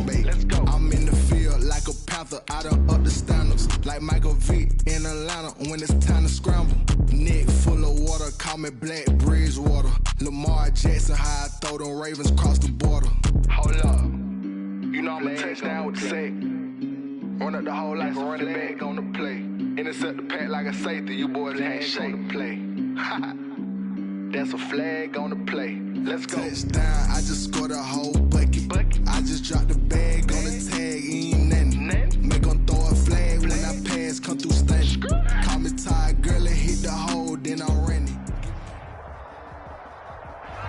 bait. I'm in the field like a panther, I done up the standards. Like Michael Vick in Atlanta when it's time to scramble. Neck full of water, call me Black Bridgewater. Lamar Jackson, how I throw them Ravens across the border. Hold up, you know I'm a touchdown with the sack. Run up the hole like a running back on the play. Intercept the pack like a safety, you boys ain't shake the play. That's a flag on the play. Let's go. Touchdown, I just scored a whole bucket. I just dropped the bag on the tag, ain't nothing. Make them throw a flag when I pass, come through stunning. Call me tired, girl, and hit the hole, then I'm running.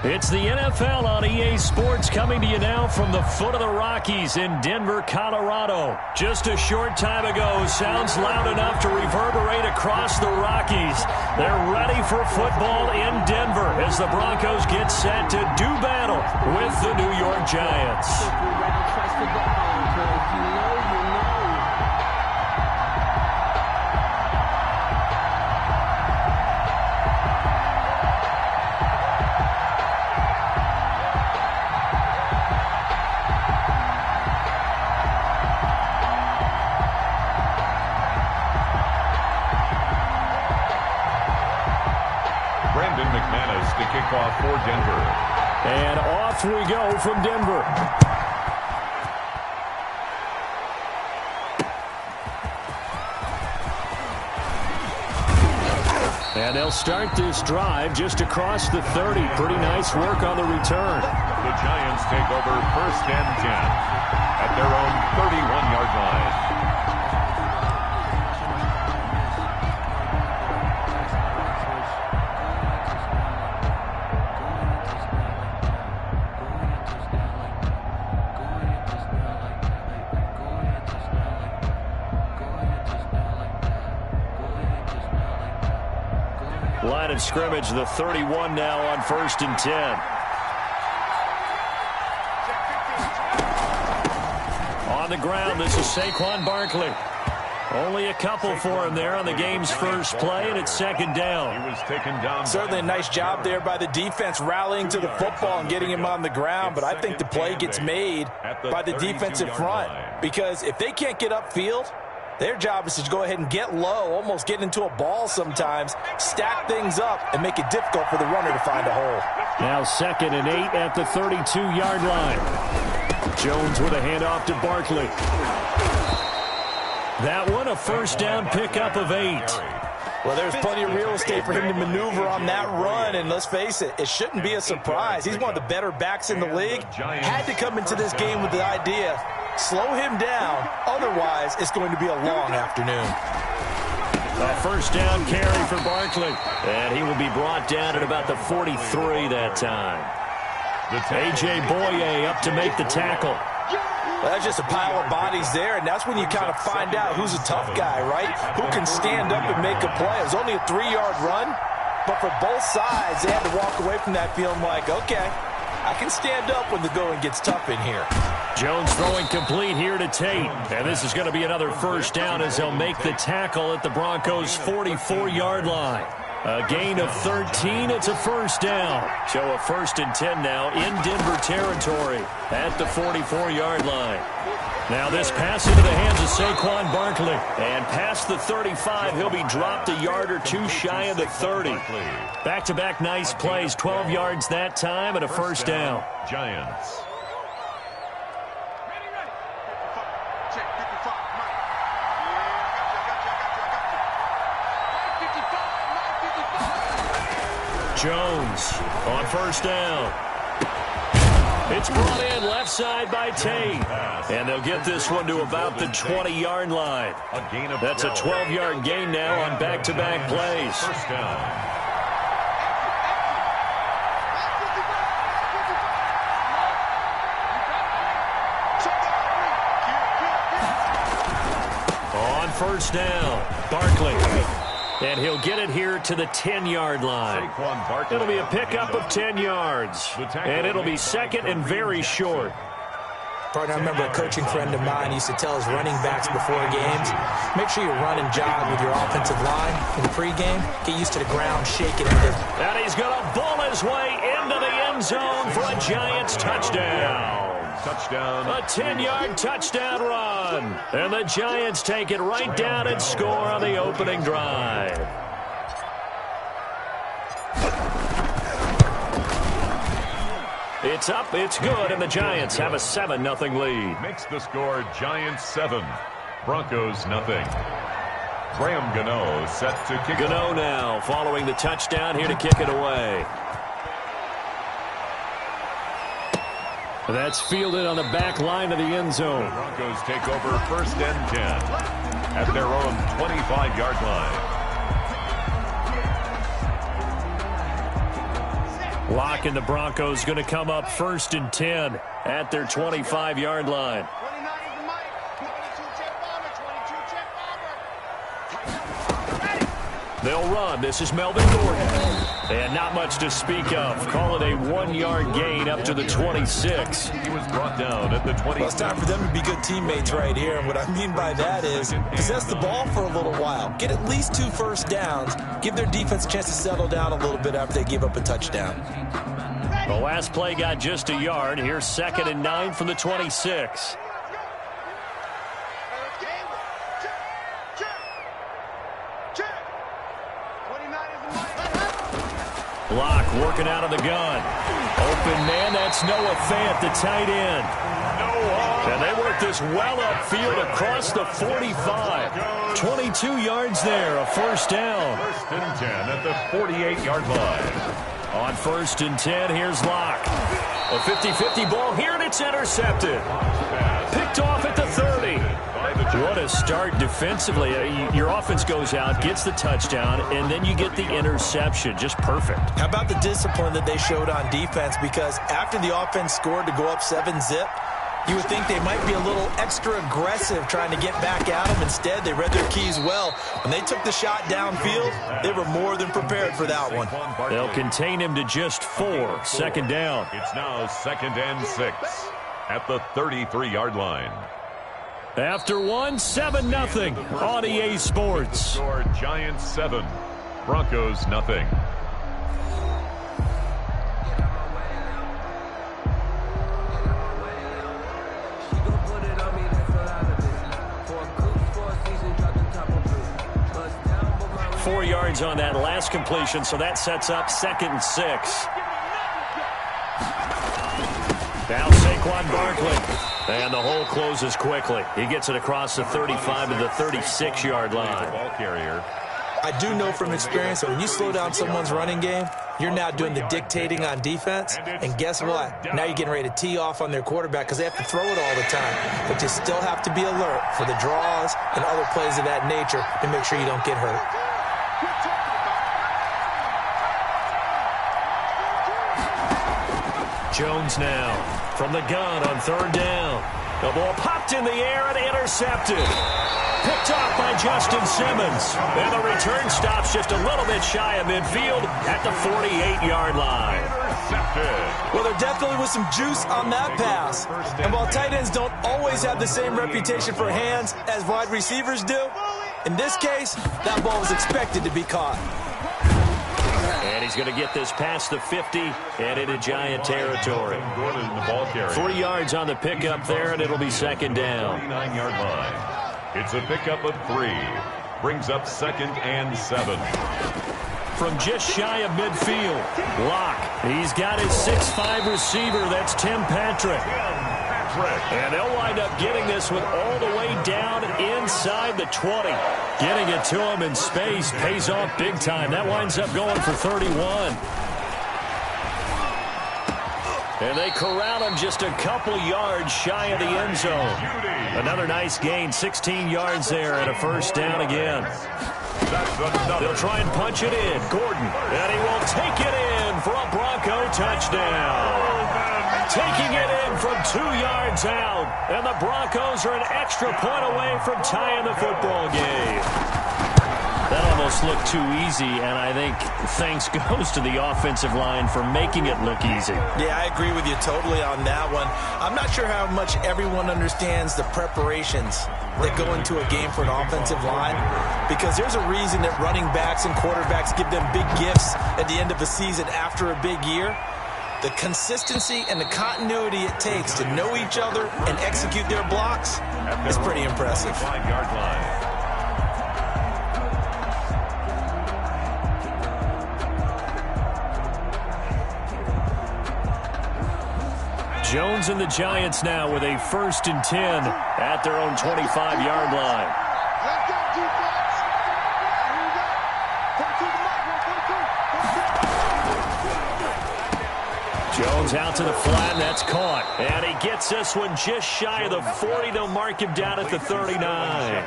It's the NFL on EA Sports coming to you now from the foot of the Rockies in Denver, Colorado. Just a short time ago, sounds loud enough to reverberate across the Rockies. They're ready for football in Denver as the Broncos get set to do battle with the New York Giants. To kick off for Denver. And off we go from Denver. And they'll start this drive just across the 30. Pretty nice work on the return. The Giants take over 1st and 10 at their own 31-yard line. Line of scrimmage, the 31 now on 1st and 10. On the ground, this is Saquon Barkley. Only a couple for him there on the game's first play, and it's 2nd down. He was taken down. Certainly a nice job there by the defense rallying to the football and getting him on the ground, but I think the play gets made by the defensive front because if they can't get upfield, their job is to go ahead and get low, almost get into a ball sometimes, stack things up, and make it difficult for the runner to find a hole. Now 2nd and 8 at the 32-yard line. Jones with a handoff to Barkley. That one, a 1st down pickup of 8. Well, there's plenty of real estate for him to maneuver on that run, and let's face it, it shouldn't be a surprise. He's one of the better backs in the league. Had to come into this game with the idea, slow him down, otherwise it's going to be a long afternoon. A 1st down carry for Barkley, and he will be brought down at about the 43 that time. A.J. Boye up to make the tackle. Well, that's just a pile of bodies there, and that's when you kind of find out who's a tough guy, right? Who can stand up and make a play. It was only a 3-yard run, but for both sides, they had to walk away from that feeling like, okay, I can stand up when the going gets tough in here. Jones throwing complete here to Tate, and this is going to be another 1st down as they'll make the tackle at the Broncos' 44-yard line. A gain of 13, it's a 1st down. So a 1st and 10 now in Denver territory at the 44-yard line. Now this pass into the hands of Saquon Barkley. And past the 35, he'll be dropped a yard or two shy of the 30. Back-to-back nice plays, 12 yards that time and a 1st down. Giants. Jones on 1st down. It's brought in left side by Tate. And they'll get this one to about the 20-yard line. That's a 12-yard gain now on back-to-back plays. 1st down. On 1st down, Barkley. And he'll get it here to the 10-yard line. It'll be a pickup of 10 yards. And it'll be 2nd and very short. Partner, I remember a coaching friend of mine used to tell his running backs before games, make sure you run and jog with your offensive line in the pregame. Get used to the ground shaking. And he's going to ball his way into the end zone for a Giants touchdown. touchdown. A 10-yard touchdown run. And the Giants take it right down and score on the opening drive. It's up, it's good, and the Giants have a 7-0 lead. Makes the score Giants 7, Broncos 0. Graham Gano set to kick. Gano now following the touchdown here to kick it away. That's fielded on the back line of the end zone. The Broncos take over 1st and 10 at their own 25-yard line. Locke and the Broncos going to come up 1st and 10 at their 25-yard line. They'll run. This is Melvin Gordon. And not much to speak of. Call it a 1-yard gain up to the 26. He was brought down at the 20. Well, it's time for them to be good teammates right here. And what I mean by that is possess the ball for a little while. Get at least 2 first downs. Give their defense a chance to settle down a little bit after they give up a touchdown. The last play got just a yard. Here's 2nd and 9 from the 26. Locke working out of the gun. Open man, that's Noah Fant, the tight end. And they work this well upfield across the 45. 22 yards there, a 1st down. 1st and 10 at the 48-yard line. On 1st and 10, here's Locke. A 50-50 ball here, and it's intercepted. Picked off at the 30. What a start defensively. Your offense goes out, gets the touchdown, and then you get the interception. Just perfect. How about the discipline that they showed on defense? Because after the offense scored to go up 7-zip, you would think they might be a little extra aggressive trying to get back at them. Instead, they read their keys well. When they took the shot downfield, they were more than prepared for that one. They'll contain him to just 4. 2nd down. It's now 2nd and 6 at the 33-yard line. After 7-0 on EA Sports. Score Giants 7, Broncos 0. Four yards on that last completion, so that sets up 2nd and 6. Now Saquon Barkley. And the hole closes quickly. He gets it across the 35 to the 36-yard line. Ball carrier. I do know from experience that when you slow down someone's running game, you're now doing the dictating on defense. And guess what? Now you're getting ready to tee off on their quarterback because they have to throw it all the time. But you still have to be alert for the draws and other plays of that nature to make sure you don't get hurt. Jones now from the gun on 3rd down. The ball popped in the air and intercepted. Picked off by Justin Simmons. And the return stops just a little bit shy of midfield at the 48-yard line. Well, there definitely was some juice on that pass. And while tight ends don't always have the same reputation for hands as wide receivers do, in this case, that ball was expected to be caught. And he's going to get this past the 50 and into Giant territory. 3 yards on the pickup there, and it'll be 2nd down. 29-yard line. It's a pickup of 3. Brings up 2nd and 7. From just shy of midfield, Locke. He's got his 6'5 receiver. That's Tim Patrick. And they'll wind up getting this one all the way down inside the 20. Getting it to him in space pays off big time. That winds up going for 31. And they corral him just a couple yards shy of the end zone. Another nice gain, 16 yards there and a 1st down again. They'll try and punch it in. Gordon, and he will take it in for a Bronco touchdown. Taking it in from 2 yards out. And the Broncos are an extra point away from tying the football game. That almost looked too easy, and I think thanks goes to the offensive line for making it look easy. Yeah, I agree with you totally on that one. I'm not sure how much everyone understands the preparations that go into a game for an offensive line, because there's a reason that running backs and quarterbacks give them big gifts at the end of a season after a big year. The consistency and the continuity it takes to know each other and execute their blocks is pretty impressive. 5-yard line. Jones and the Giants now with a 1st and 10 at their own 25-yard line. Jones out to the flat, and that's caught. And he gets this one just shy of the 40. They'll mark him down at the 39.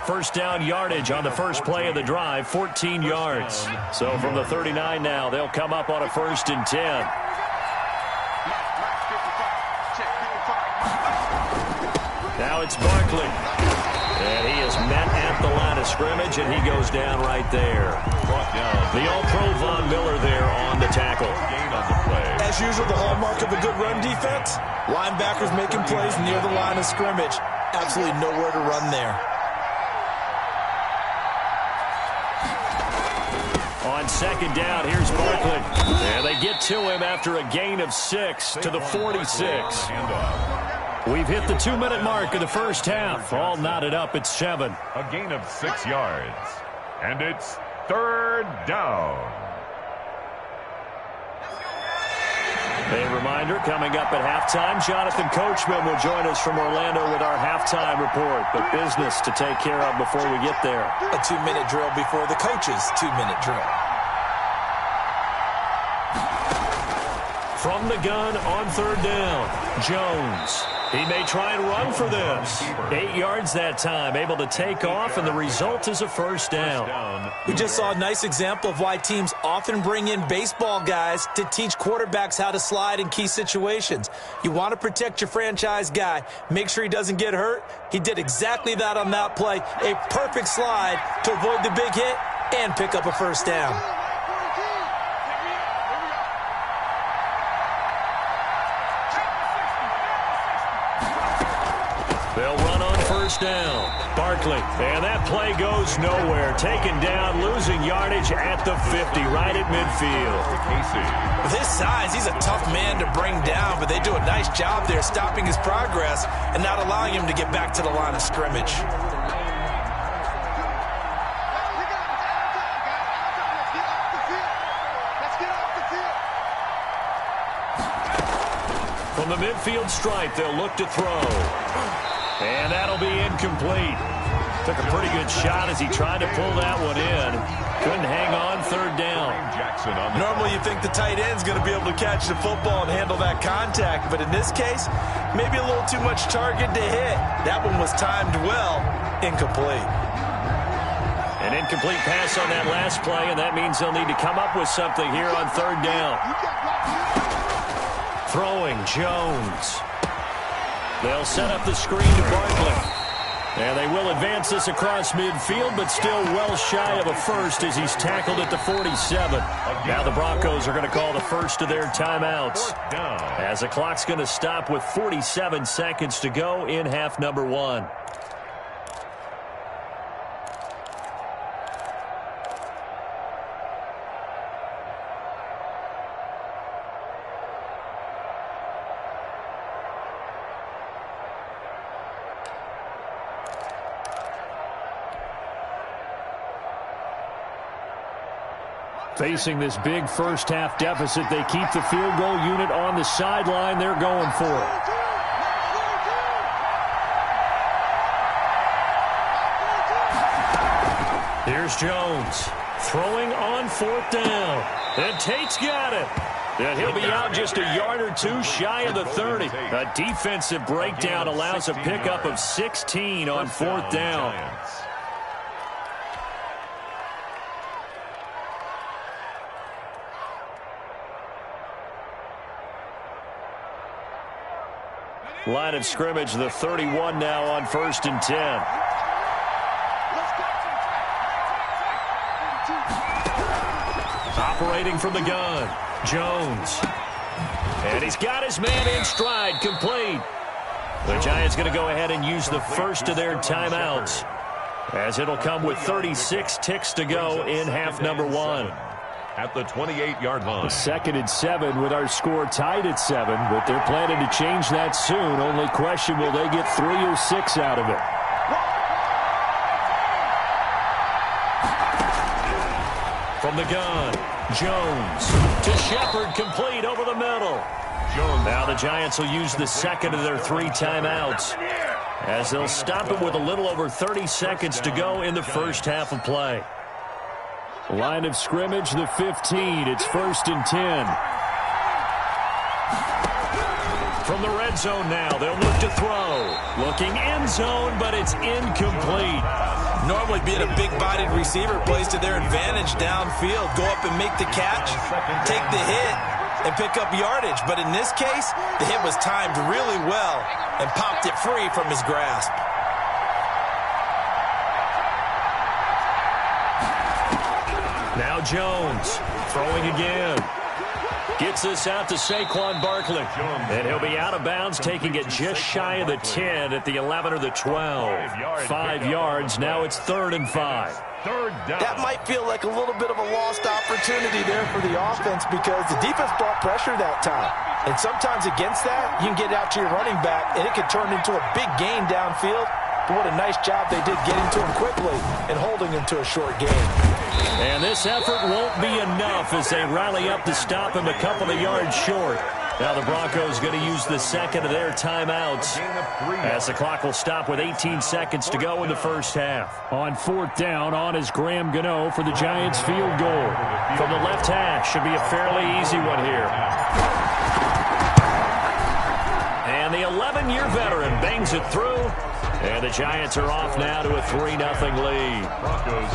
1st down yardage on the first play of the drive, 14 yards. So from the 39 now, they'll come up on a 1st and 10. Now it's Barkley. And he is met at the line of scrimmage, and he goes down right there. The All-Pro Von Miller there on the tackle. As usual, the hallmark of a good run defense, linebackers making plays near the line of scrimmage. Absolutely nowhere to run there. On 2nd down, here's Barkley. And they get to him after a gain of 6 to the 46. We've hit the 2-minute mark of the first half. All knotted up at 7. A gain of 6 yards. And it's 3rd down. A reminder, coming up at halftime, Jonathan Coachman will join us from Orlando with our halftime report. But business to take care of before we get there. A 2-minute drill before the coach's 2-minute drill. From the gun on 3rd down, Jones. He may try and run for this. 8 yards that time, able to take off, and the result is a 1st down. We just saw a nice example of why teams often bring in baseball guys to teach quarterbacks how to slide in key situations. You want to protect your franchise guy. Make sure he doesn't get hurt. He did exactly that on that play. A perfect slide to avoid the big hit and pick up a 1st down. They'll run on 1st down. Barkley, and that play goes nowhere. Taken down, losing yardage at the 50, right at midfield. With his size, he's a tough man to bring down, but they do a nice job there stopping his progress and not allowing him to get back to the line of scrimmage. From the midfield stripe, they'll look to throw. And that'll be incomplete. Took a pretty good shot as he tried to pull that one in. Couldn't hang on 3rd down. Normally you think the tight end's going to be able to catch the football and handle that contact, but in this case, maybe a little too much target to hit. That one was timed well. Incomplete. An incomplete pass on that last play, and that means they'll need to come up with something here on 3rd down. Throwing, Jones. They'll set up the screen to Barkley. And they will advance this across midfield, but still well shy of a 1st as he's tackled at the 47. Now the Broncos are going to call the first of their timeouts, as the clock's going to stop with 47 seconds to go in half number 1. Facing this big first half deficit, they keep the field goal unit on the sideline. They're going for it. Here's Jones throwing on 4th down. And Tate's got it. And he'll be out just a yard or two shy of the 30. A defensive breakdown allows a pickup of 16 on 4th down. Line of scrimmage, the 31 now on 1st and 10. Operating from the gun, Jones. And he's got his man in stride, complete. The Giants going to go ahead and use the first of their timeouts, as it'll come with 36 ticks to go in half number 1. at the 28-yard line. 2nd and 7 with our score tied at 7, but they're planning to change that soon. Only question, will they get 3 or 6 out of it? From the gun, Jones to Shepard, complete over the middle. Now the Giants will use the second of their 3 timeouts, as they'll stop it with a little over 30 seconds to go in the first half of play. Line of scrimmage, the 15. It's 1st and 10. From the red zone now, they'll look to throw. Looking end zone, but it's incomplete. Normally being a big-bodied receiver plays to their advantage downfield. Go up and make the catch, take the hit, and pick up yardage. But in this case, the hit was timed really well and popped it free from his grasp. Now Jones throwing again. Gets this out to Saquon Barkley. And he'll be out of bounds, taking it just shy of the 10 at the 11 or the 12. 5 yards. Now it's 3rd and 5. That might feel like a little bit of a lost opportunity there for the offense, because the defense brought pressure that time. And sometimes against that, you can get out to your running back, and it could turn into a big gain downfield. But what a nice job they did getting to him quickly and holding him to a short gain. And this effort won't be enough as they rally up to stop him a couple of yards short. Now the Broncos going to use the second of their timeouts, as the clock will stop with 18 seconds to go in the first half. On 4th down, on is Graham Gano for the Giants field goal. From the left hash, should be a fairly easy one here. And the 11-year veteran bangs it through. And the Giants are off now to a 3-0 lead.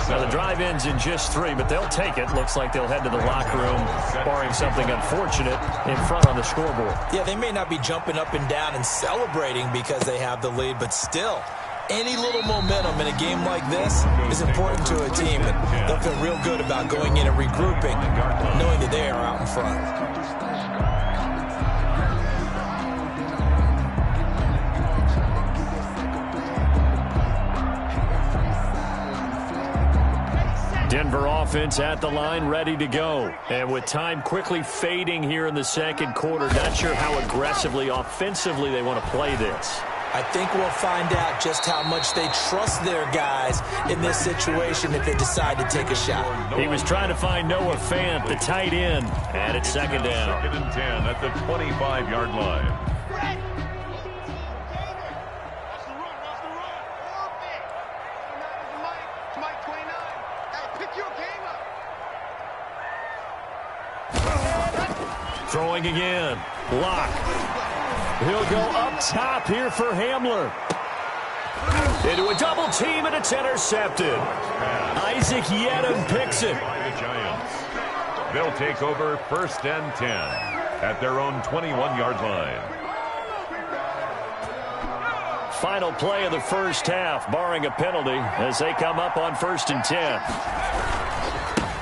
Now the drive ends in just 3, but they'll take it. Looks like they'll head to the locker room, barring something unfortunate, in front on the scoreboard. Yeah, they may not be jumping up and down and celebrating because they have the lead, but still, any little momentum in a game like this is important to a team. And they'll feel real good about going in and regrouping, knowing that they are out in front. Denver offense at the line, ready to go. And with time quickly fading here in the second quarter, not sure how aggressively, offensively they want to play this. I think we'll find out just how much they trust their guys in this situation if they decide to take a shot. He was trying to find Noah Fant, the tight end, and it's 2nd down. 2nd and 10 at the 25-yard line. Throwing again. Lock. He'll go up top here for Hamler. Into a double team, and it's intercepted. Isaac Yedem picks it. They'll take over 1st and 10 at their own 21-yard line. Final play of the first half, barring a penalty, as they come up on 1st and 10.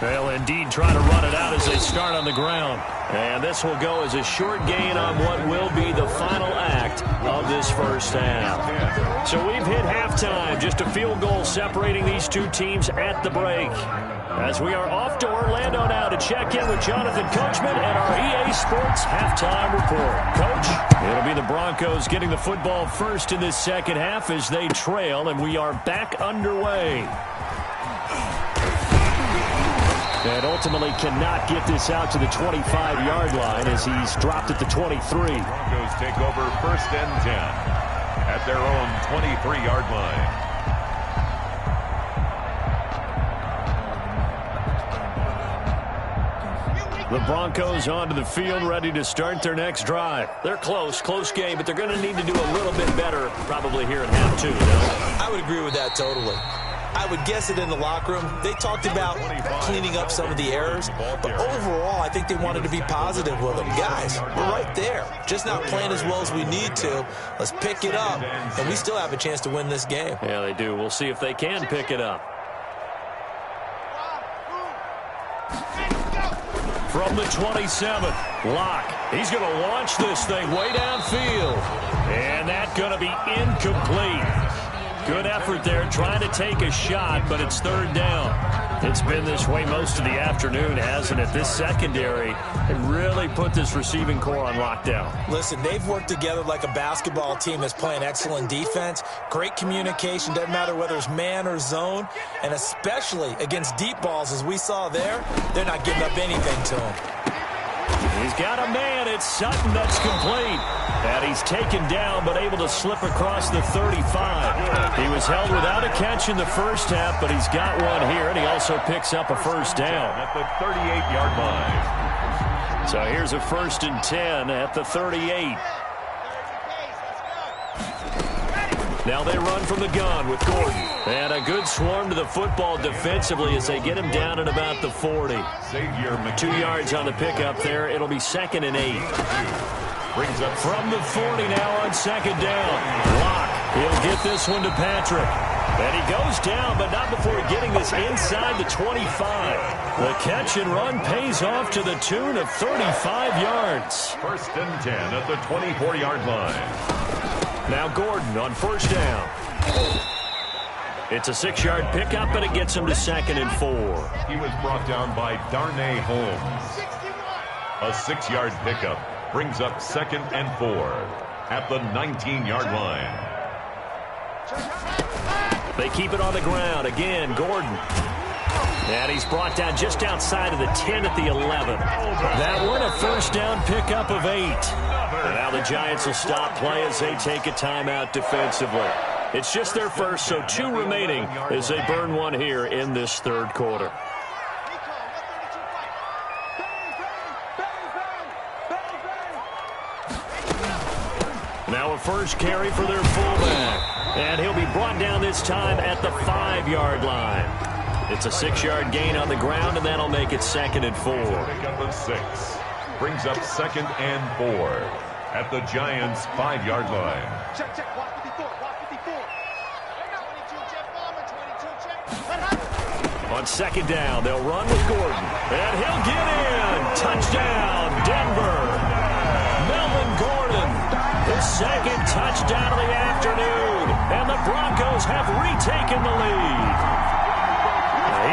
They'll indeed try to run it out as they start on the ground. And this will go as a short gain on what will be the final act of this first half. So we've hit halftime, just a field goal separating these two teams at the break. As we are off to Orlando now to check in with Jonathan Coachman and our EA Sports halftime report. Coach, it'll be the Broncos getting the football first in this second half as they trail, and we are back underway. And ultimately cannot get this out to the 25-yard line as he's dropped at the 23. Broncos take over 1st and 10 at their own 23-yard line. The Broncos onto the field, ready to start their next drive. They're close game, but they're going to need to do a little bit better probably here in half 2, no? I would agree with that totally. I would guess it in the locker room. They talked about cleaning up some of the errors, but overall, I think they wanted to be positive with them. Guys, we're right there. Just not playing as well as we need to. Let's pick it up, and we still have a chance to win this game. Yeah, they do. We'll see if they can pick it up. From the 27, Locke. He's going to launch this thing way downfield. And that's going to be incomplete. Good effort there, trying to take a shot, but it's third down. It's been this way most of the afternoon, hasn't it? This secondary can really put this receiving core on lockdown. Listen, they've worked together like a basketball team that's playing excellent defense. Great communication, doesn't matter whether it's man or zone. And especially against deep balls, as we saw there, they're not giving up anything to him. He's got a man. It's Sutton that's complete. And he's taken down but able to slip across the 35. He was held without a catch in the first half, but he's got one here, and he also picks up a first down. At the 38-yard line. So here's a 1st and 10 at the 38. Now they run from the gun with Gordon. And a good swarm to the football defensively as they get him down at about the 40. 2 yards on the pickup there. It'll be 2nd and 8. Brings up from the 40 now on 2nd down. Locke, he'll get this one to Patrick. And he goes down, but not before getting this inside the 25. The catch and run pays off to the tune of 35 yards. 1st and 10 at the 24-yard line. Now Gordon on 1st down. It's a 6-yard pickup, but it gets him to 2nd and 4. He was brought down by Darnay Holmes. A 6-yard pickup brings up 2nd and 4 at the 19-yard line. They keep it on the ground. Again, Gordon. And he's brought down just outside of the 10 at the 11. That one, a 1st down pickup of 8. And now the Giants will stop play as they take a timeout defensively. It's just their first, so 2 remaining as they burn one here in this 3rd quarter. Now a 1st carry for their fullback. And he'll be brought down this time at the 5-yard line. It's a 6-yard gain on the ground, and that'll make it 2nd and 4. Pickup of 6. Brings up 2nd and 4 at the Giants' 5-yard line. On 2nd down, they'll run with Gordon. And he'll get in. Touchdown, Denver. Melvin Gordon, his 2nd touchdown of the afternoon. And the Broncos have retaken the lead.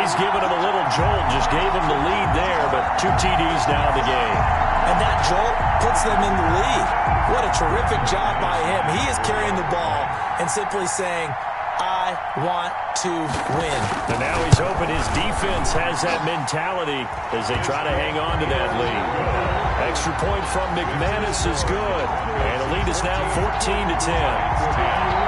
He's given him a little jolt, just gave him the lead there, but 2 TDs now in the game. And that jolt puts them in the lead. What a terrific job by him. He is carrying the ball and simply saying, I want to win. And now he's open. His defense has that mentality as they try to hang on to that lead. Extra point from McManus is good. And the lead is now 14-10.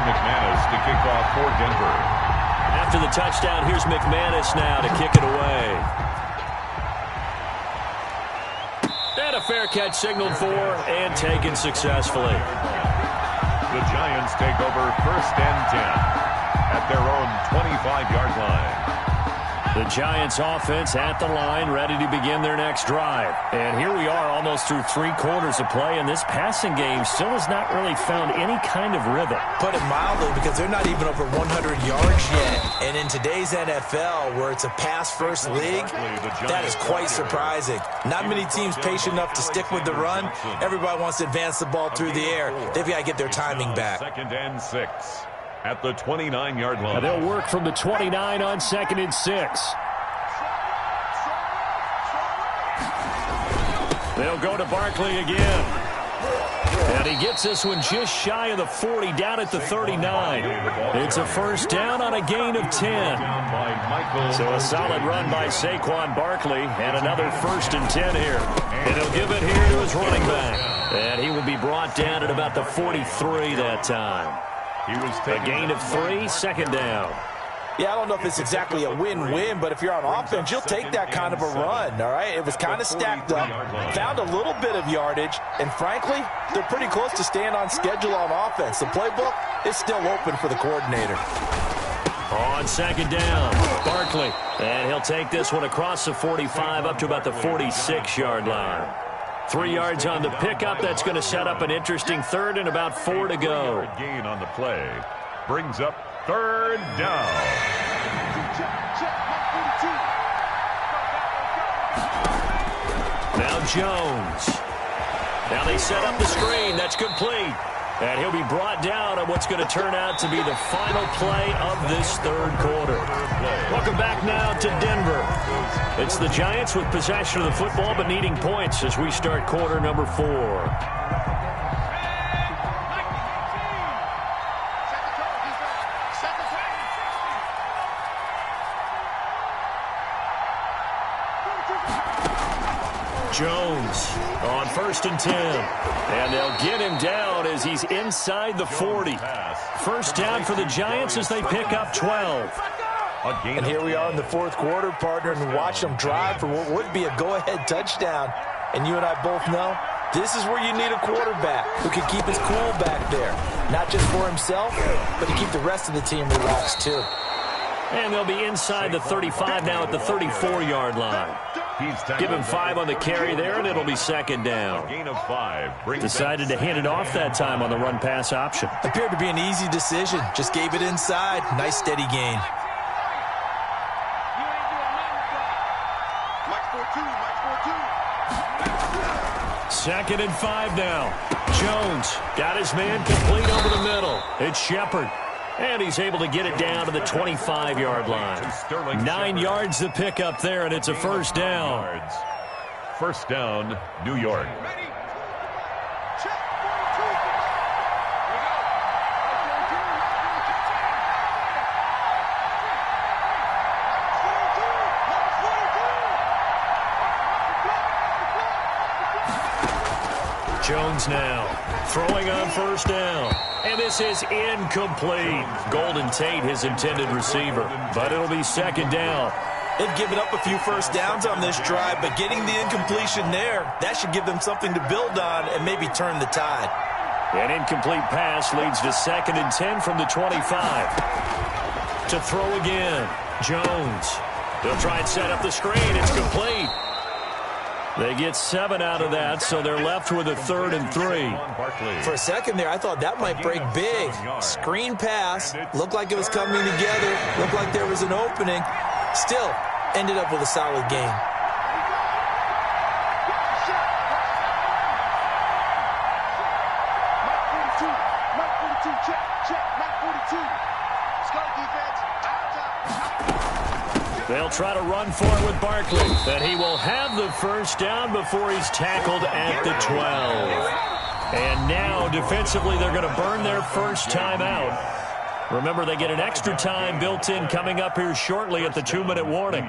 McManus to kick off for Denver. After the touchdown, here's McManus now to kick it away. And a fair catch signaled for and taken successfully. The Giants take over 1st and 10 at their own 25-yard line. The Giants offense at the line, ready to begin their next drive. And here we are almost through 3 quarters of play, and this passing game still has not really found any kind of rhythm. Put it mildly, because they're not even over 100 yards yet. And in today's NFL, where it's a pass-first league, that is quite surprising. Not many teams patient enough to stick with the run. Everybody wants to advance the ball through the air. They've got to get their timing back. 2nd and 6. At the 29-yard line. And they'll work from the 29 on 2nd and 6. They'll go to Barkley again. And he gets this one just shy of the 40, down at the 39. It's a 1st down on a gain of 10. So a solid run by Saquon Barkley, and another 1st and 10 here. And he'll give it here to his running back. And he will be brought down at about the 43 that time. A gain of 3, 2nd down. Yeah, I don't know if it's exactly a win-win, but if you're on offense, you'll take that kind of a run, all right? It was kind of stacked up, found a little bit of yardage, and frankly, they're pretty close to staying on schedule on offense. The playbook is still open for the coordinator. On 2nd down, Barkley. And he'll take this one across the 45 up to about the 46-yard line. 3 yards on the pickup. That's going to set up an interesting 3rd and about 4 to go. Gain on the play brings up 3rd down. Now Jones. Now they set up the screen. That's complete. And he'll be brought down on what's going to turn out to be the final play of this third quarter. Welcome back now to Denver. It's the Giants with possession of the football but needing points as we start quarter number 4. Jones on 1st and 10. And they'll get him down as he's inside the 40. First down for the Giants as they pick up 12. And here we are in the fourth quarter, partner, and watch them drive for what would be a go-ahead touchdown. And you and I both know this is where you need a quarterback who can keep his cool back there. Not just for himself, but to keep the rest of the team relaxed too. And they'll be inside the 35 now at the 34-yard line. Give him 5 on the carry there, and it'll be second down. Gain of 5. Decided to hand it off that time on the run-pass option. Appeared to be an easy decision. Just gave it inside. Nice, steady gain. Second and 5 now. Jones got his man complete over the middle. It's Shepard. And he's able to get it down to the 25-yard line. 9 yards to pick up there, and it's a first down. First down, New York. Jones now throwing on first down. And this is incomplete. Golden Tate, his intended receiver. But it'll be second down. They've given up a few first downs on this drive, but getting the incompletion there, that should give them something to build on and maybe turn the tide. An incomplete pass leads to second and 10 from the 25. To throw again, Jones. They'll try and set up the screen. It's complete. They get 7 out of that, so they're left with a 3rd and 3. For a second there, I thought that might break big. Screen pass. Looked like it was coming together. Looked like there was an opening. Still, ended up with a solid game. They'll try to run for it with Barkley. And he will have the first down before he's tackled at the 12. And now, defensively, they're going to burn their first time out. Remember, they get an extra time built in coming up here shortly at the 2-minute warning.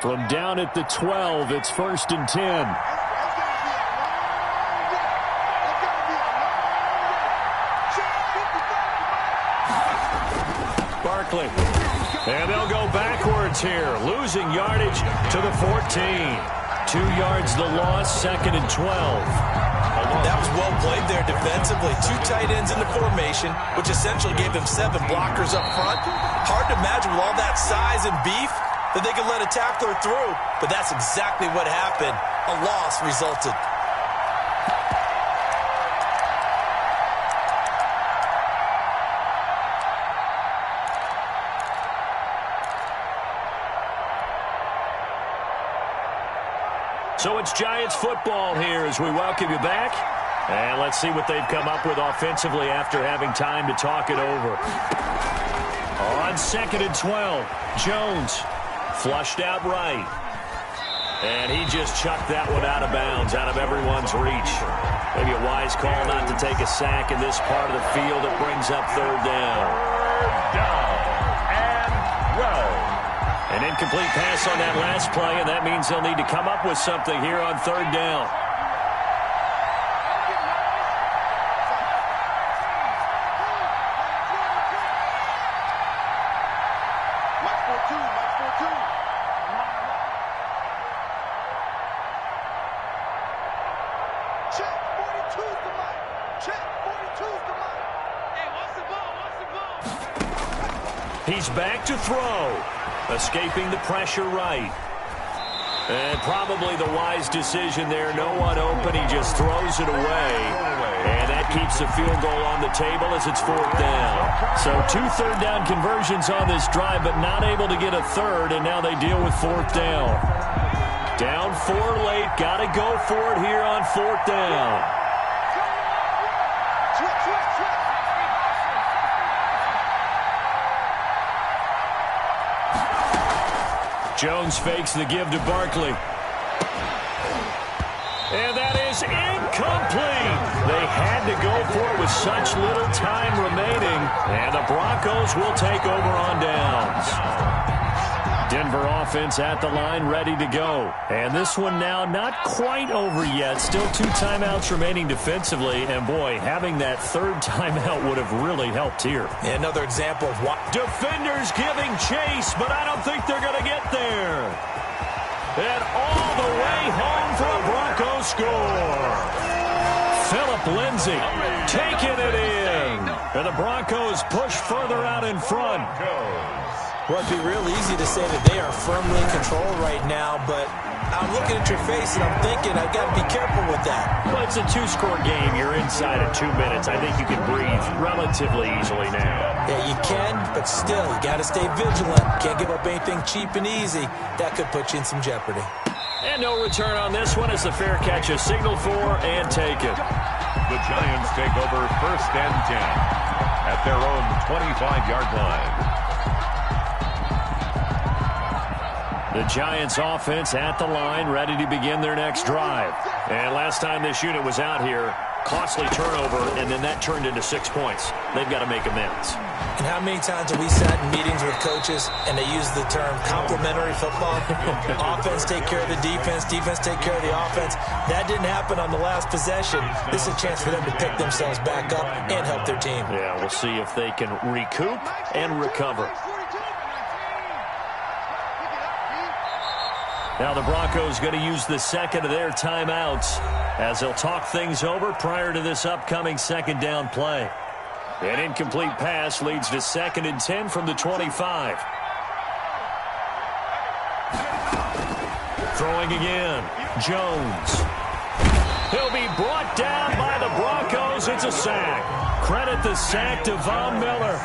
From down at the 12, it's 1st and 10. Barkley. And they'll go backwards here, losing yardage to the 14. 2 yards the loss, 2nd and 12. That was well played there defensively. 2 tight ends in the formation, which essentially gave them 7 blockers up front. Hard to imagine with all that size and beef that they could let a tackler through, but that's exactly what happened. A loss resulted. So it's Giants football here as we welcome you back. And let's see what they've come up with offensively after having time to talk it over. On 2nd and 12, Jones flushed out right. And he just chucked that one out of bounds, out of everyone's reach. Maybe a wise call not to take a sack in this part of the field that brings up 3rd down. Down and well. An incomplete pass on that last play, and that means they'll need to come up with something here on 3rd down. He's back to throw. Escaping the pressure right. And probably the wise decision there. No one open. He just throws it away. And that keeps the field goal on the table as it's 4th down. So 2 third down conversions on this drive, but not able to get a third. And now they deal with 4th down. Down 4 late. Got to go for it here on 4th down. Jones fakes the give to Barkley. And that is incomplete. They had to go for it with such little time remaining. And the Broncos will take over on downs. Denver offense at the line, ready to go. And this one now not quite over yet. Still 2 timeouts remaining defensively. And, boy, having that 3rd timeout would have really helped here. Another example of what defenders giving chase, but I don't think they're going to get there. And all the way home for a Broncos score. Phillip Lindsay taking it in. And the Broncos push further out in front. Well, it'd be real easy to say that they are firmly in control right now, but I'm looking at your face and I'm thinking I've got to be careful with that. Well, it's a 2-score game. You're inside of 2 minutes. I think you can breathe relatively easily now. Yeah, you can, but still, you got to stay vigilant. Can't give up anything cheap and easy. That could put you in some jeopardy. And no return on this one as the fair catch is signaled for and taken. The Giants take over 1st and 10 at their own 25-yard line. The Giants offense at the line, ready to begin their next drive. And last time this unit was out here, costly turnover, and then that turned into 6 points. They've got to make amends. And how many times have we sat in meetings with coaches and they use the term complementary football? Offense take care of the defense, defense take care of the offense. That didn't happen on the last possession. This is a chance for them to pick themselves back up and help their team. Yeah, we'll see if they can recoup and recover. Now the Broncos going to use the 2nd of their timeouts as they'll talk things over prior to this upcoming 2nd down play. An incomplete pass leads to 2nd and 10 from the 25. Throwing again, Jones. He'll be brought down by the Broncos. It's a sack. Credit the sack to Von Miller.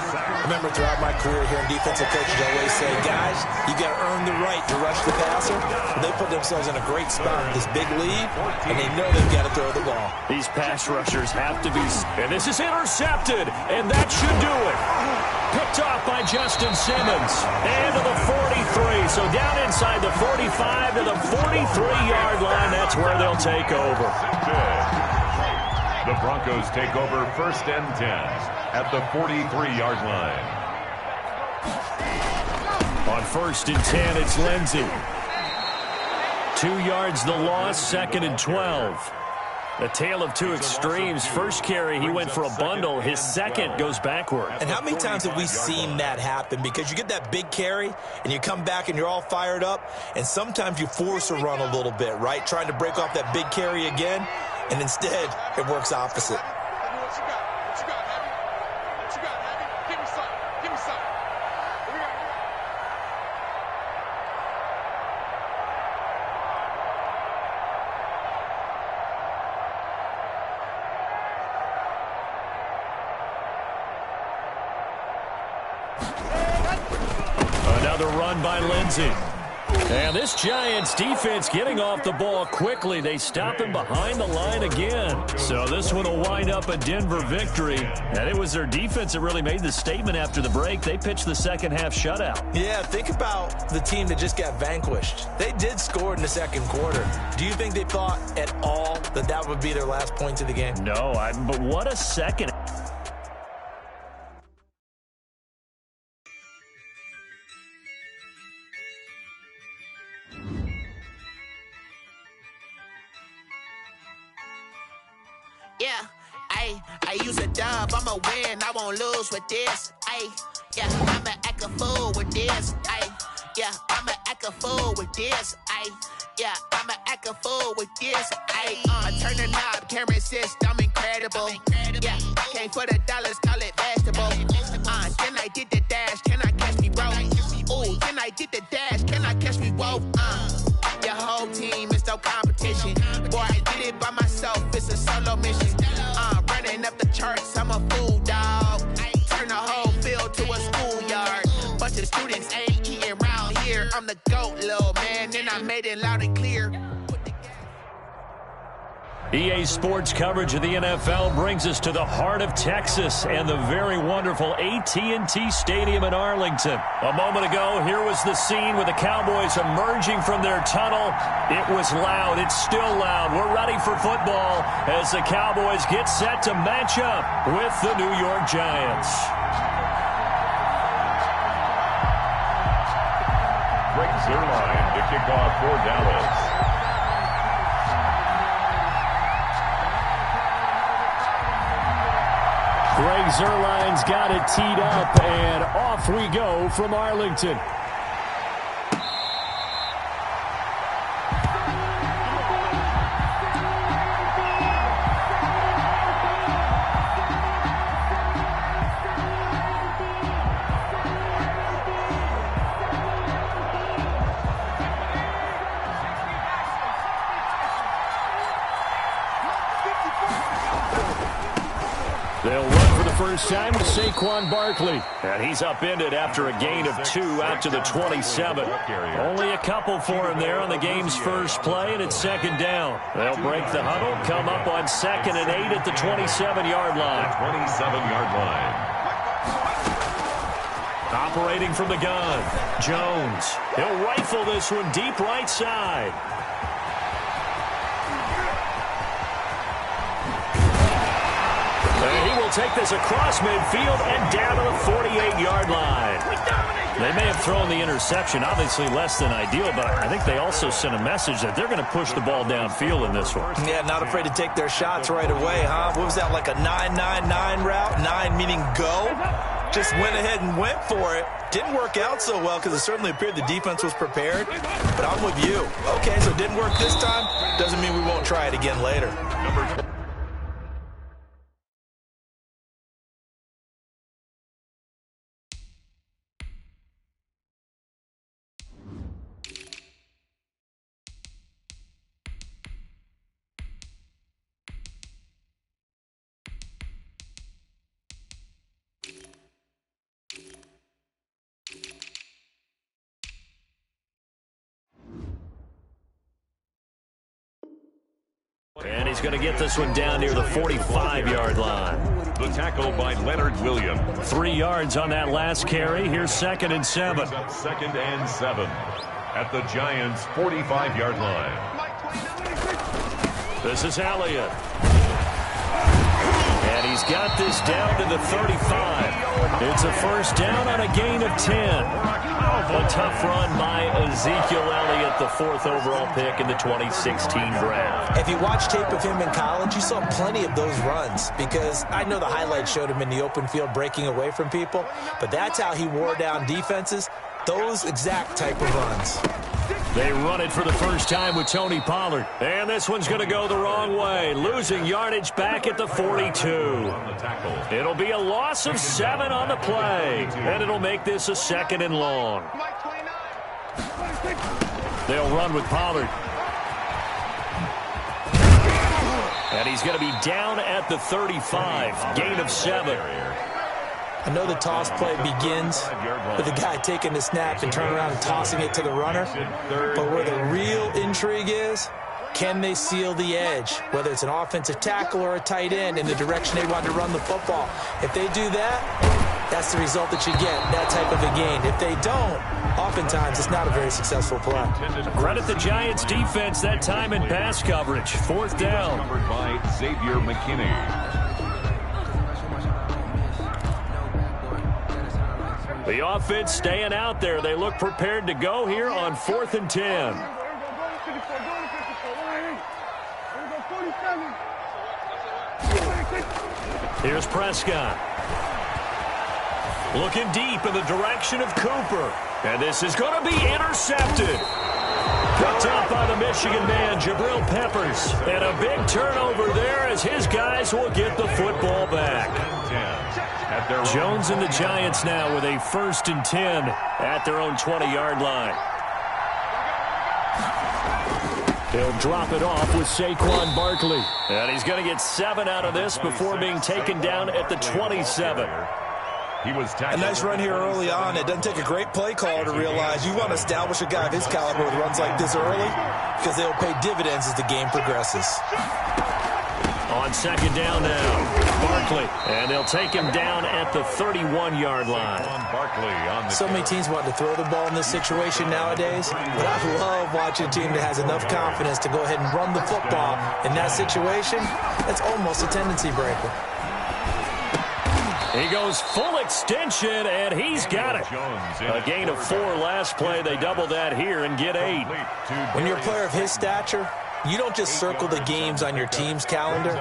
Remember, throughout my career here in defensive coaches, I always say, guys, you got to earn the right to rush the passer. They put themselves in a great spot with this big lead, and they know they've got to throw the ball. These pass rushers have to be, and this is intercepted, and that should do it. Picked off by Justin Simmons. And to the 43. So down inside the 45 to the 43-yard line. That's where they'll take over. The Broncos take over 1st and 10 at the 43-yard line. On 1st and 10, it's Lindsay. 2 yards the loss, 2nd and 12. A tale of 2 extremes. First carry, he went for a bundle. His second goes backward. And how many times have we seen that happen? Because you get that big carry, and you come back, and you're all fired up, and sometimes you force a run a little bit, right? Trying to break off that big carry again, and instead, it works opposite. Another run by Lindsay. And this Giants defense getting off the ball quickly. They stop him behind the line again. So this one will wind up a Denver victory. And it was their defense that really made the statement after the break. They pitched the second half shutout. Yeah, think about the team that just got vanquished. They did score in the second quarter. Do you think they thought at all that that would be their last point of the game? No, but what a second. Yeah, I use a dub, I'ma win, I won't lose with this. Yeah, I'ma act a fool with this. Yeah, I'ma act a fool with this. Yeah, I'ma act a fool with this. I turn the knob, camera assist, I'm incredible. Yeah, came for the dollars, call it vegetable. Then I did the dash, can I catch me roll? Ooh, then I did the dash, can I catch me roll? Your whole team is no competition. Boy, I did it by myself, it's a solo mission. Running up the charts, I'm a fool, dog. Turn the whole field to a schoolyard. Bunch of students ain't eating round here. I'm the GOAT, little man, and I made resonating loud and clear. EA Sports coverage of the NFL brings us to the heart of Texas and the very wonderful AT&T Stadium in Arlington. A moment ago, here was the scene with the Cowboys emerging from their tunnel. It was loud. It's still loud. We're ready for football as the Cowboys get set to match up with the New York Giants. Greg Zuerlein to kick off for Dallas. Greg Zuerlein's got it teed up, and off we go from Arlington. They'll run for the first time to Saquon Barkley. And he's upended after a gain of 2 out to the 27. Only a couple for him there on the game's first play, and it's second down. They'll break the huddle, come up on 2nd and 8 at the 27-yard line. 27-yard line. Operating from the gun, Jones. He'll rifle this one deep right side. He will take this across midfield and down to the 48-yard line. They may have thrown the interception, obviously less than ideal, but I think they also sent a message that they're going to push the ball downfield in this one. Yeah, not afraid to take their shots right away, huh? What was that, like a 9-9-9 route? 9 meaning go? Just went ahead and went for it. Didn't work out so well because it certainly appeared the defense was prepared, but I'm with you. Okay, so it didn't work this time. Doesn't mean we won't try it again later. And he's going to get this one down near the 45-yard line. The tackle by Leonard Williams. 3 yards on that last carry. Here's 2nd and 7. 2nd and 7 at the Giants' 45-yard line. This is Elliott. And he's got this down to the 35. It's a first down on a gain of 10. A tough run by Ezekiel Elliott, the 4th overall pick in the 2016 draft. If you watch tape of him in college, you saw plenty of those runs because I know the highlights showed him in the open field breaking away from people, but that's how he wore down defenses, those exact type of runs. They run it for the first time with Tony Pollard. And this one's going to go the wrong way. Losing yardage back at the 42. It'll be a loss of 7 on the play. And it'll make this a 2nd and long. They'll run with Pollard. And he's going to be down at the 35. Gain of 7. I know the toss play begins with the guy taking the snap and turning around and tossing it to the runner. But where the real intrigue is, can they seal the edge, whether it's an offensive tackle or a tight end, in the direction they want to run the football? If they do that, that's the result that you get, that type of a gain. If they don't, oftentimes it's not a very successful play. Credit the Giants' defense that time in pass coverage. 4th down. Covered by Xavier McKinney. The offense staying out there. They look prepared to go here on 4th and 10. Here's Prescott. Looking deep in the direction of Cooper. And this is going to be intercepted. Picked up by the Michigan man, Jabril Peppers. And a big turnover there as his guys will get the football back. Jones and the Giants now with a 1st and 10 at their own 20-yard line. He'll drop it off with Saquon Barkley. And he's going to get 7 out of this before being taken down at the 27. A nice run here early on. It doesn't take a great play caller to realize you want to establish a guy of his caliber with runs like this early because they'll pay dividends as the game progresses. On second down now, Barkley. And they'll take him down at the 31-yard line. So many teams want to throw the ball in this situation nowadays, but I love watching a team that has enough confidence to go ahead and run the football. In that situation, that's almost a tendency breaker. He goes full extension, and he's got it. A gain of 4 last play. They double that here and get 8. When you're a player of his stature, you don't just circle the games on your team's calendar.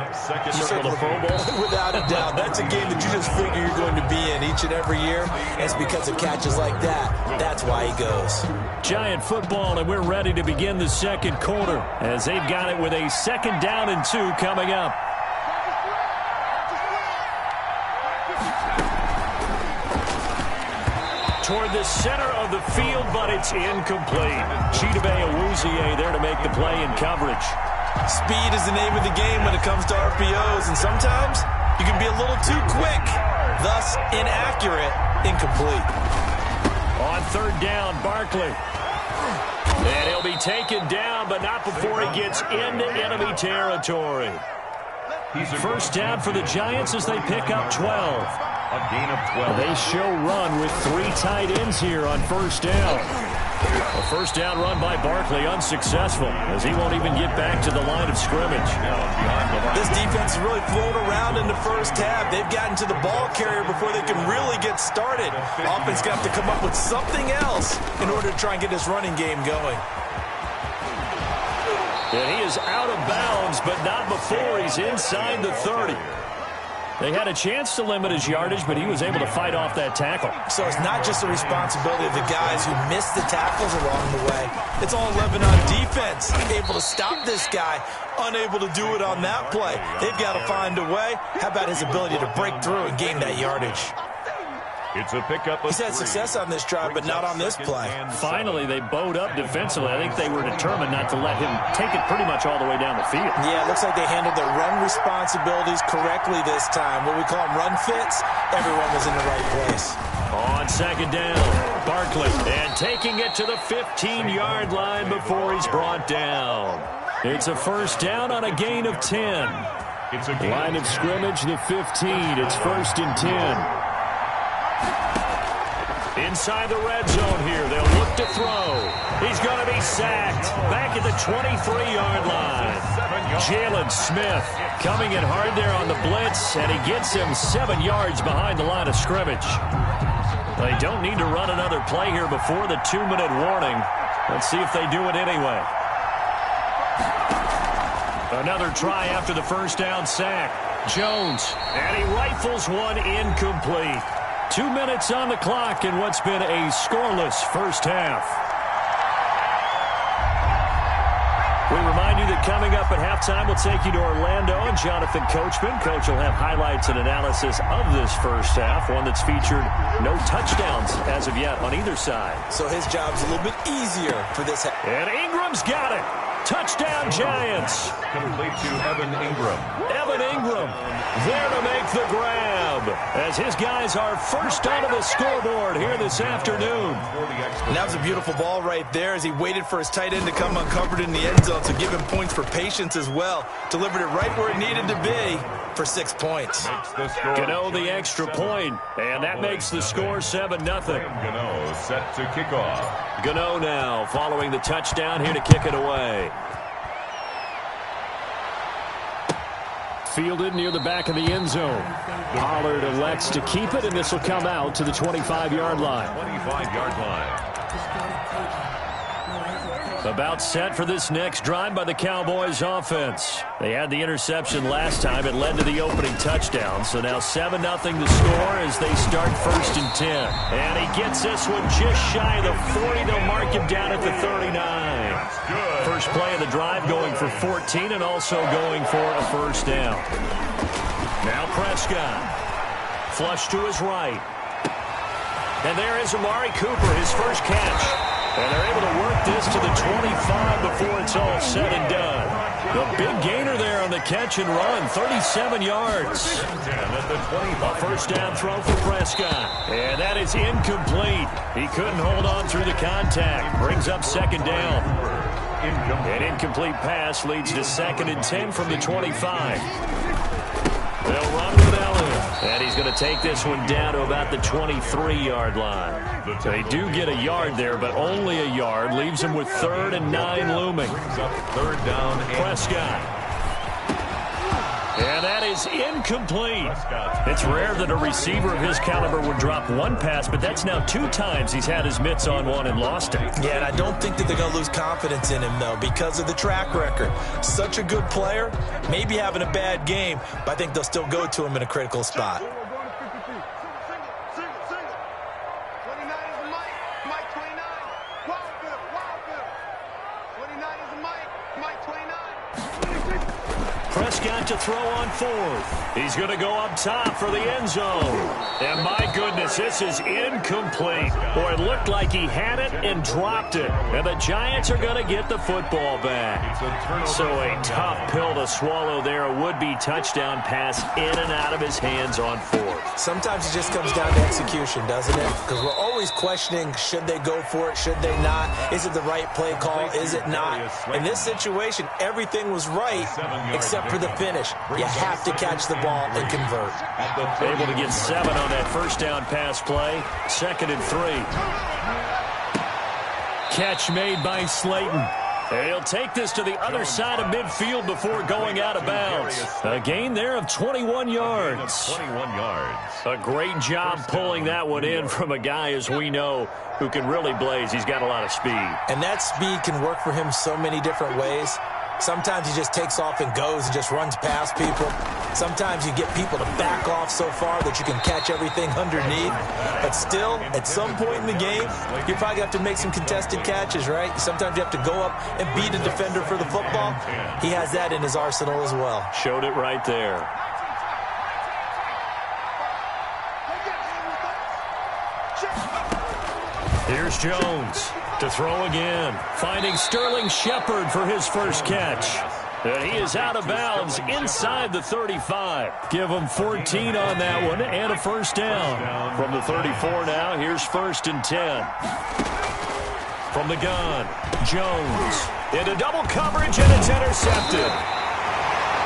You circle the Pro Bowl. Without a doubt. That's a game that you just figure you're going to be in each and every year. And it's because of catches like that. That's why he goes. Giant football, and we're ready to begin the second quarter as they've got it with a 2nd down and 2 coming up. Toward the center of the field, but it's incomplete. Chidobe Awuzie there to make the play in coverage. Speed is the name of the game when it comes to RPOs, and sometimes you can be a little too quick, thus inaccurate, incomplete. On 3rd down, Barkley. And he'll be taken down, but not before he gets into enemy territory. 1st down for the Giants as they pick up 12. A gain of 12. They show run with 3 tight ends here on 1st down. A 1st down run by Barkley unsuccessful as he won't even get back to the line of scrimmage. This defense has really flown around in the first half. They've gotten to the ball carrier before they can really get started. Offense got to come up with something else in order to try and get this running game going. And he is out of bounds, but not before he's inside the 30. They had a chance to limit his yardage, but he was able to fight off that tackle. So it's not just the responsibility of the guys who missed the tackles along the way. It's all 11 on defense, able to stop this guy, unable to do it on that play. They've got to find a way. How about his ability to break through and gain that yardage? It's a pickup of He's had success on this drive, but not on this play. Finally, they bowed up defensively. I think they were determined not to let him take it pretty much all the way down the field. Yeah, it looks like they handled their run responsibilities correctly this time. What we call them run fits, everyone was in the right place. On 2nd down, Barkley, and taking it to the 15-yard line before he's brought down. It's a 1st down on a gain of 10. It's a gain. Line of scrimmage, the 15. It's 1st and 10. Inside the red zone here, they'll look to throw. He's going to be sacked back at the 23-yard line. Jalen Smith coming in hard there on the blitz, and he gets him 7 yards behind the line of scrimmage. They don't need to run another play here before the 2-minute warning. Let's see if they do it anyway. Another try after the 1st down sack. Jones, and he rifles one incomplete. 2 minutes on the clock in what's been a scoreless first half. We remind you that coming up at halftime, we'll take you to Orlando and Jonathan Coachman. Coach will have highlights and analysis of this first half, one that's featured no touchdowns as of yet on either side. So his job's a little bit easier for this half. And Ingram's got it. Touchdown, Giants. Complete to Evan Ingram. Evan Ingram there to make the grab as his guys are first onto the scoreboard here this afternoon. And that was a beautiful ball right there as he waited for his tight end to come uncovered in the end zone to give him points for patience as well. Delivered it right where it needed to be for 6 points. Gano the extra point, and that makes the score 7-0. Gano set to kick off. Gano now following the touchdown here to kick it away. Fielded near the back of the end zone. Pollard elects to keep it, and this will come out to the 25-yard line. 25-yard line. About set for this next drive by the Cowboys offense. They had the interception last time. It led to the opening touchdown. So now 7-0 the score as they start 1st and 10. And he gets this one just shy of the 40. They'll mark him down at the 39. First play of the drive going for 14 and also going for a 1st down. Now Prescott. Flush to his right. And there is Amari Cooper, his first catch. And they're able to work this to the 25 before it's all said and done. The big gainer there on the catch and run, 37 yards. A first down throw for Prescott. And that is incomplete. He couldn't hold on through the contact. Brings up second down. An incomplete pass leads to 2nd and 10 from the 25. They'll run with Elliott. And he's going to take this one down to about the 23-yard line. They do get a yard there, but only a yard. Leaves him with 3rd and 9 looming. Third down. Prescott. And that is incomplete. It's rare that a receiver of his caliber would drop one pass, but that's now 2 times he's had his mitts on one and lost it. Yeah, and I don't think that they're going to lose confidence in him, though, because of the track record. Such a good player, maybe having a bad game, but I think they'll still go to him in a critical spot. Prescott to throw on 4th. He's going to go up top for the end zone. And my goodness, this is incomplete. Boy, it looked like he had it and dropped it. And the Giants are going to get the football back. So a tough pill to swallow there. A would-be touchdown pass in and out of his hands on 4th. Sometimes it just comes down to execution, doesn't it? Because we're always questioning, should they go for it, should they not? Is it the right play call? Is it not? In this situation, everything was right except for the finish. You have to catch the ball and convert. Able to get 7 on that first down pass play. 2nd and 3. Catch made by Slayton. And he'll take this to the other side of midfield before going out of bounds. A gain there of 21 yards. 21 yards. A great job pulling that one in from a guy, as we know, who can really blaze. He's got a lot of speed. And that speed can work for him so many different ways. Sometimes he just takes off and goes and just runs past people. Sometimes you get people to back off so far that you can catch everything underneath. But still, at some point in the game, you probably have to make some contested catches, right? Sometimes you have to go up and beat a defender for the football. He has that in his arsenal as well. Showed it right there. Here's Jones to throw again, finding Sterling Shepard for his first catch. And he is out of bounds inside the 35. Give him 14 on that one and a first down. From the 34 now, here's 1st and 10. From the gun, Jones into double coverage, and it's intercepted.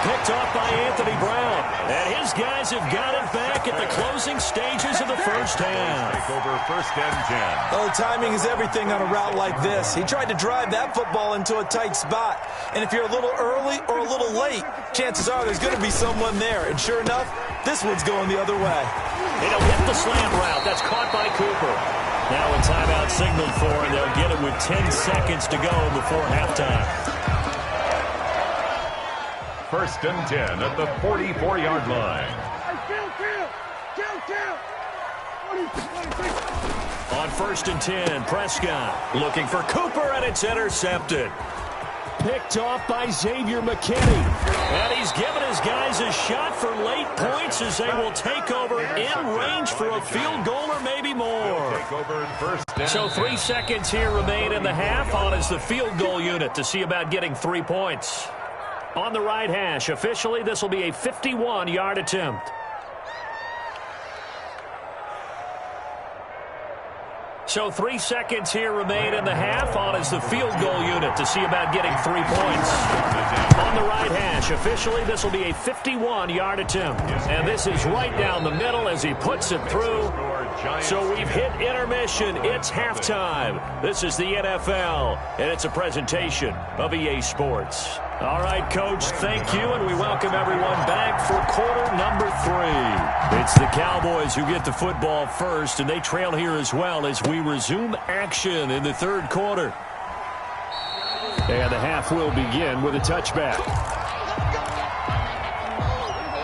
Picked off by Anthony Brown. And his guys have got it back at the closing stages of the first half. Take over 1st and 10. Oh, timing is everything on a route like this. He tried to drive that football into a tight spot. And if you're a little early or a little late, chances are there's going to be someone there. And sure enough, this one's going the other way. And he'll hit the slant route. That's caught by Cooper. Now a timeout signaled for, and they'll get it with 10 seconds to go before halftime. 1st and 10 at the 44-yard line. On 1st and 10, Prescott looking for Cooper, and it's intercepted. Picked off by Xavier McKinney. And he's given his guys a shot for late points as they will take over in range for a field goal or maybe more. So 3 seconds here remain in the half. On is the field goal unit to see about getting 3 points. On the right hash, officially, this will be a 51-yard attempt. So 3 seconds here remain in the half. On is the field goal unit to see about getting 3 points. On the right hash, officially, this will be a 51-yard attempt. And this is right down the middle as he puts it through. So we've hit intermission. It's halftime. This is the NFL, and it's a presentation of EA Sports. All right, Coach, thank you, and we welcome everyone back for quarter number 3. It's the Cowboys who get the football first, and they trail here as well as we resume action in the 3rd quarter. And the half will begin with a touchback.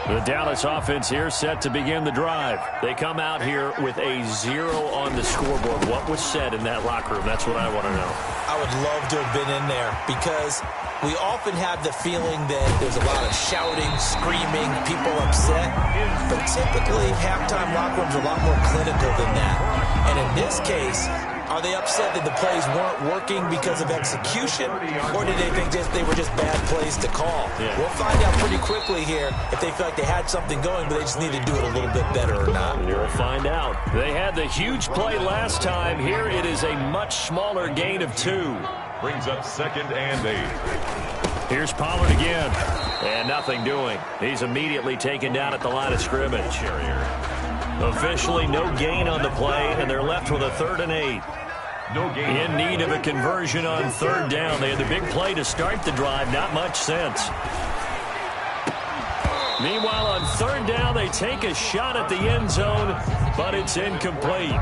The Dallas offense here set to begin the drive. They come out here with a 0 on the scoreboard. What was said in that locker room? That's what I want to know. I would love to have been in there because we often have the feeling that there's a lot of shouting, screaming, people upset. But typically, halftime locker rooms are a lot more clinical than that. And in this case, Are they upset that the plays weren't working because of execution, or did they think they were just bad plays to call? Yeah. We'll find out pretty quickly here if they feel like they had something going, but they just need to do it a little bit better or not. You'll find out. They had the huge play last time. Here it is a much smaller gain of 2. Brings up 2nd and 8. Here's Pollard again. And nothing doing. He's immediately taken down at the line of scrimmage. Officially no gain on the play, and they're left with a 3rd and 8. No gain. In need of a conversion on 3rd down. They had the big play to start the drive. Not much sense. Meanwhile, on 3rd down, they take a shot at the end zone, but it's incomplete.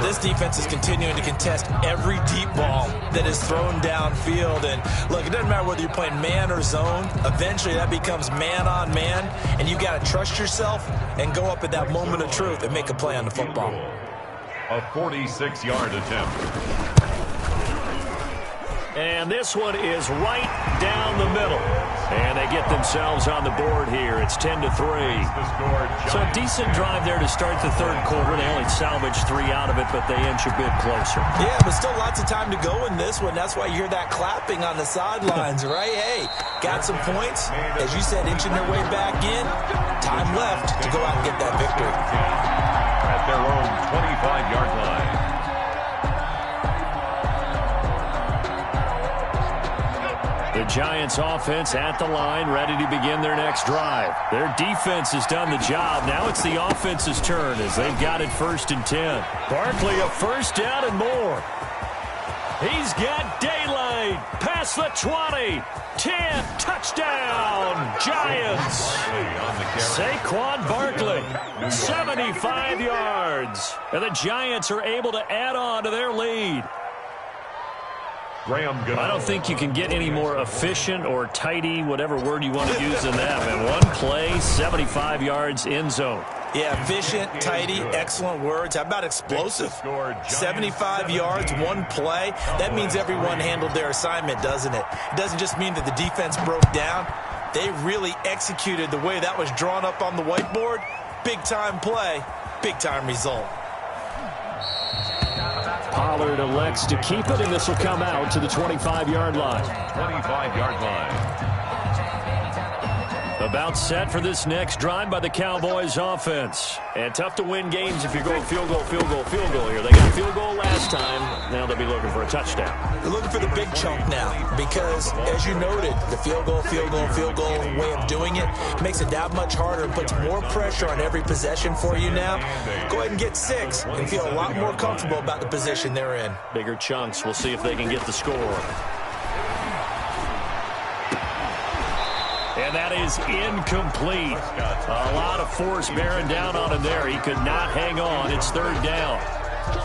This defense is continuing to contest every deep ball that is thrown downfield. And look, it doesn't matter whether you're playing man or zone. Eventually, that becomes man on man, and you got to trust yourself and go up at that moment of truth and make a play on the football. A 46-yard attempt. And this one is right down the middle. And they get themselves on the board here. It's 10-3. So a decent drive there to start the 3rd quarter. They only salvaged 3 out of it, but they inch a bit closer. Yeah, but still lots of time to go in this one. That's why you hear that clapping on the sidelines, right? Hey, got some points. As you said, inching their way back in. Time left to go out and get that victory. At their own 25-yard line. The Giants offense at the line, ready to begin their next drive. Their defense has done the job. Now it's the offense's turn as they've got it 1st and 10. Barkley a 1st down and more. He's got daylight. Past the 20. 10. Touchdown. Giants. Saquon Barkley. 75 yards. And the Giants are able to add on to their lead. I don't think you can get any more efficient or tidy, whatever word you want to use in that. Man, one play, 75 yards, end zone. Yeah, efficient, tidy, excellent words. How about explosive? 75 yards, one play. That means everyone handled their assignment, doesn't it? It doesn't just mean that the defense broke down. They really executed the way that was drawn up on the whiteboard. Big-time play, big-time result. Pollard elects to keep it, and this will come out to the 25-yard line. 25-yard line. About set for this next drive by the Cowboys offense. And tough to win games if you're going field goal here. They got field goal last time. Now they'll be looking for a touchdown. They're looking for the big chunk now because, as you noted, the field goal way of doing it makes it that much harder and puts more pressure on every possession for you now. Go ahead and get 6 and feel a lot more comfortable about the position they're in. Bigger chunks. We'll see if they can get the score. And that is incomplete. A lot of force bearing down on him there. He could not hang on. It's 3rd down.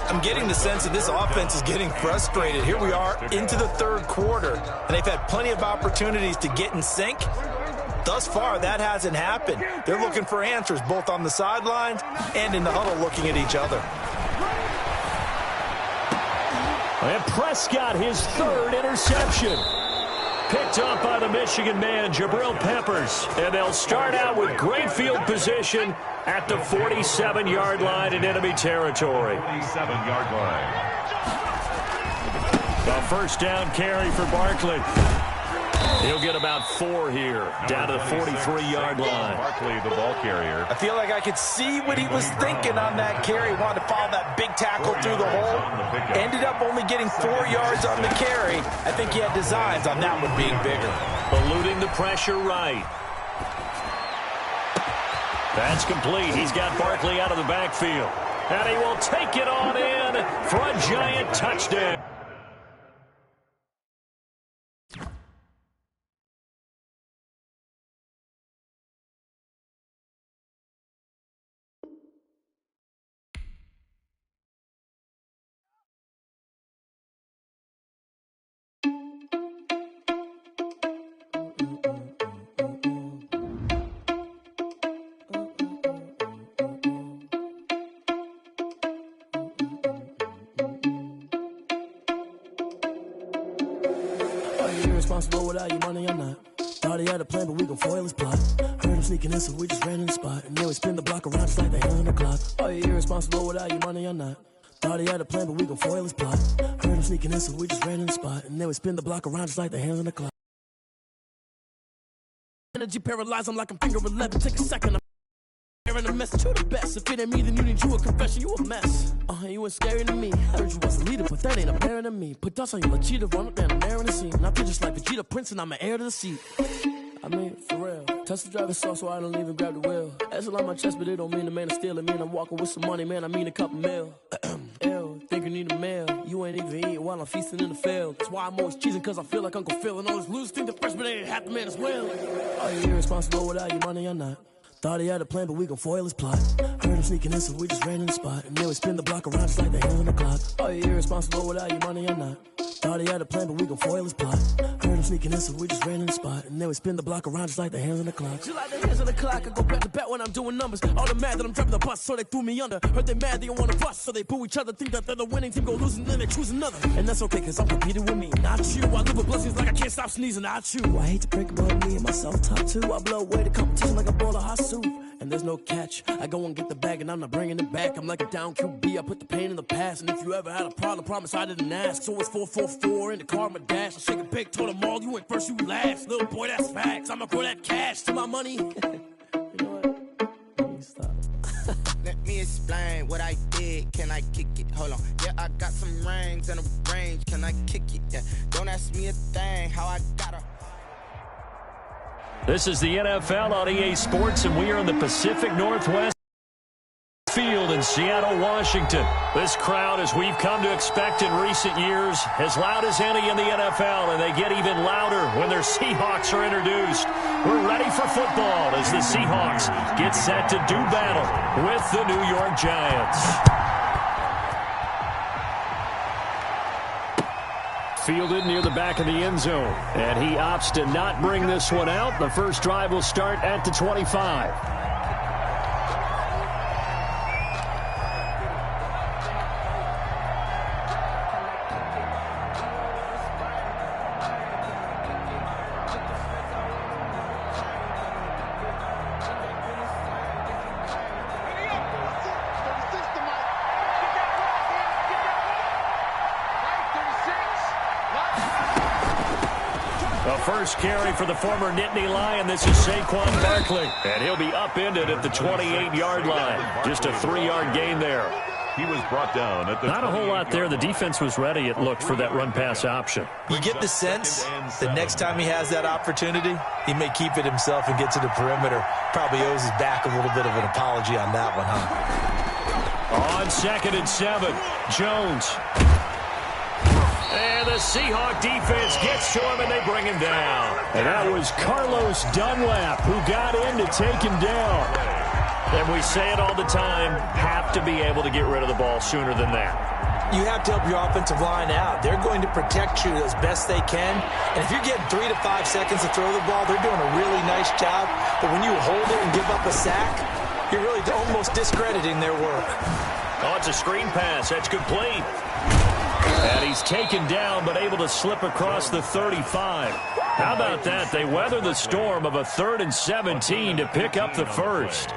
I'm getting the sense that this offense is getting frustrated. Here we are into the 3rd quarter, and they've had plenty of opportunities to get in sync. Thus far, that hasn't happened. They're looking for answers both on the sidelines and in the huddle looking at each other. And Prescott, his 3rd interception. Picked up by the Michigan man, Jabril Peppers. And they'll start out with great field position at the 47-yard line in enemy territory. 47-yard line. A 1st down carry for Barkley. He'll get about 4 here, down to the 43-yard line. Barkley, the ball carrier. I feel like I could see what he was thinking on that carry. Wanted to follow that big tackle through the hole. Ended up only getting 4 yards on the carry. I think he had designs on that one being bigger. Eluding the pressure right. That's complete. He's got Barkley out of the backfield. And he will take it on in for a giant touchdown. Responsible without your money, I'm not. Thought he had a plan, but we gon' foil his plot. Heard him sneaking in, so we just ran in the spot. And then we spin the block around just like they 100 o'clock. Oh, you're irresponsible without your money, I'm not. Thought he had a plan, but we gon' foil his plot. Heard him sneaking in, so we just ran in the spot. And then we spin the block around just like the hands on the clock. Energy paralyzed, I'm like I'm finger 11. Take a second, I'm in a mess. You the best. If it ain't me, then you need you a confession. You a mess. You ain't scary to me. Heard you was a leader, but that ain't apparent to me. Put dust on you, like cheetah, run up down the air in the scene. I feel just like Vegeta Prince, and I'm an heir to the seat. I mean, for real. Touch the driver's soft, so I don't even grab the wheel. That's on my chest, but it don't mean the man is stealing. Mean I'm walking with some money, man. I mean a couple mil. Ew, think you need a meal. You ain't even eating while I'm feasting in the field. That's why I'm always cheesing, cause I feel like Uncle Phil. And all this loose think the freshman ain't half the man as well. Are you irresponsible without your money or not? Thought he had a plan, but we gon' foil his plot. Heard him sneaking in, so we just ran in the spot. And then we spin the block around just like the hands on the clock. Are you irresponsible without your money or not? Thought he had a plan, but we gon' foil his plot. Heard him sneaking in, so we just ran in the spot. And then we spin the block around just like the hands on the clock. Just like the hands on the clock, I go back to back when I'm doing numbers. All the mad that I'm dropping the bus, so they threw me under. Heard they mad, they don't wanna bust, so they boo each other. Think that they're the winning team, go losing, then they choose another. And that's okay, cause I'm competing with me, not you. I live with blessings like I can't stop sneezing, not you. I hate to break about me and my self-talk too. I blow away the competition like a bowl of hot soup. And there's no catch. I go and get the bag and I'm not bringing it back. I'm like a down QB, I put the pain in the past. And if you ever had a problem, promise I didn't ask. So it's 4-4-4 in the car, my dash. I shake a big, told them all, you went first, you last. Little boy, that's facts. I'ma grow that cash to my money. You know what? Let me stop. Let me explain what I did. Can I kick it? Hold on. Yeah, I got some rings and a range. Can I kick it? Yeah. Don't ask me a thing. How I got her. This is the NFL on EA Sports, and we are in the Pacific Northwest field in Seattle, Washington. This crowd, as we've come to expect in recent years, as loud as any in the NFL, and they get even louder when their Seahawks are introduced. We're ready for football as the Seahawks get set to do battle with the New York Giants. Fielded near the back of the end zone, and he opts to not bring this one out. The first drive will start at the 25. First carry for the former Nittany Lion. This is Saquon Barkley, and he'll be upended at the 28-yard line. Just a 3-yard gain there. He was brought down at the Not a whole lot there. The defense was ready, it looked, for that run-pass option. You get the sense that next time he has that opportunity, he may keep it himself and get to the perimeter. Probably owes his back a little bit of an apology on that one, huh? On 2nd and 7, Jones. And the Seahawk defense gets to him, and they bring him down. And that was Carlos Dunlap who got in to take him down. And we say it all the time, have to be able to get rid of the ball sooner than that. You have to help your offensive line out. They're going to protect you as best they can. And if you're getting 3 to 5 seconds to throw the ball, they're doing a really nice job. But when you hold it and give up a sack, you're really almost discrediting their work. Oh, it's a screen pass. That's complete. And he's taken down, but able to slip across the 35. How about that? They weather the storm of a 3rd and 17 to pick up the first.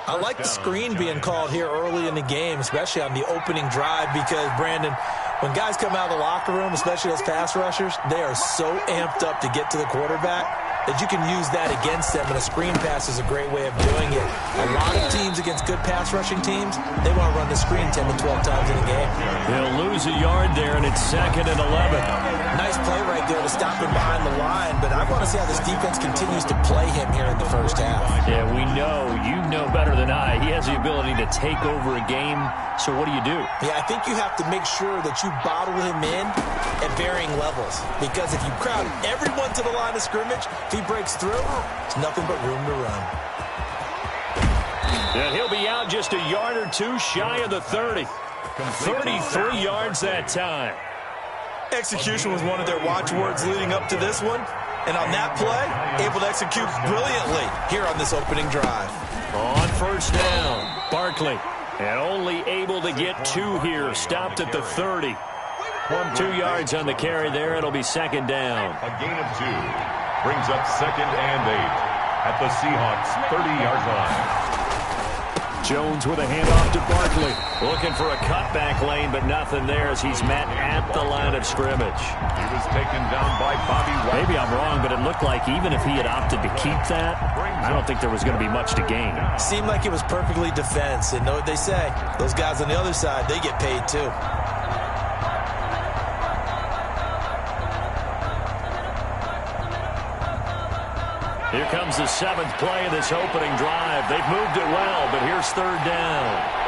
I like the screen being called here early in the game, especially on the opening drive, because, Brandon, when guys come out of the locker room, especially those pass rushers, they are so amped up to get to the quarterback that you can use that against them, and a screen pass is a great way of doing it. A lot of teams against good pass rushing teams, they want to run the screen 10 to 12 times in a game. They'll lose a yard there, and it's 2nd and 11. Nice play right there to stop him behind the line, but I want to see how this defense continues to play him here in the first half. Yeah, we know, you know better than I, he has the ability to take over a game, so what do you do? Yeah, I think you have to make sure that you bottle him in at varying levels, because if you crowd everyone to the line of scrimmage, if he breaks through, it's nothing but room to run. And he'll be out just a yard or two shy of the 30. 33 yards that time. Execution was one of their watchwords leading up to this one. And on that play, able to execute brilliantly here on this opening drive. On first down, Barkley. And only able to get 2 here. Stopped at the 30. 2 yards on the carry there. It'll be 2nd down. A gain of 2 brings up 2nd and 8 at the Seahawks' 30-yard line. Jones with a handoff to Barkley. Looking for a cutback lane, but nothing there as he's met at the line of scrimmage. He was taken down by Bobby White. Maybe I'm wrong, but it looked like even if he had opted to keep that, I don't think there was going to be much to gain. Seemed like it was perfectly defense. And know what they say? Those guys on the other side, they get paid too. Here comes the 7th play of this opening drive. They've moved it well, but here's 3rd down.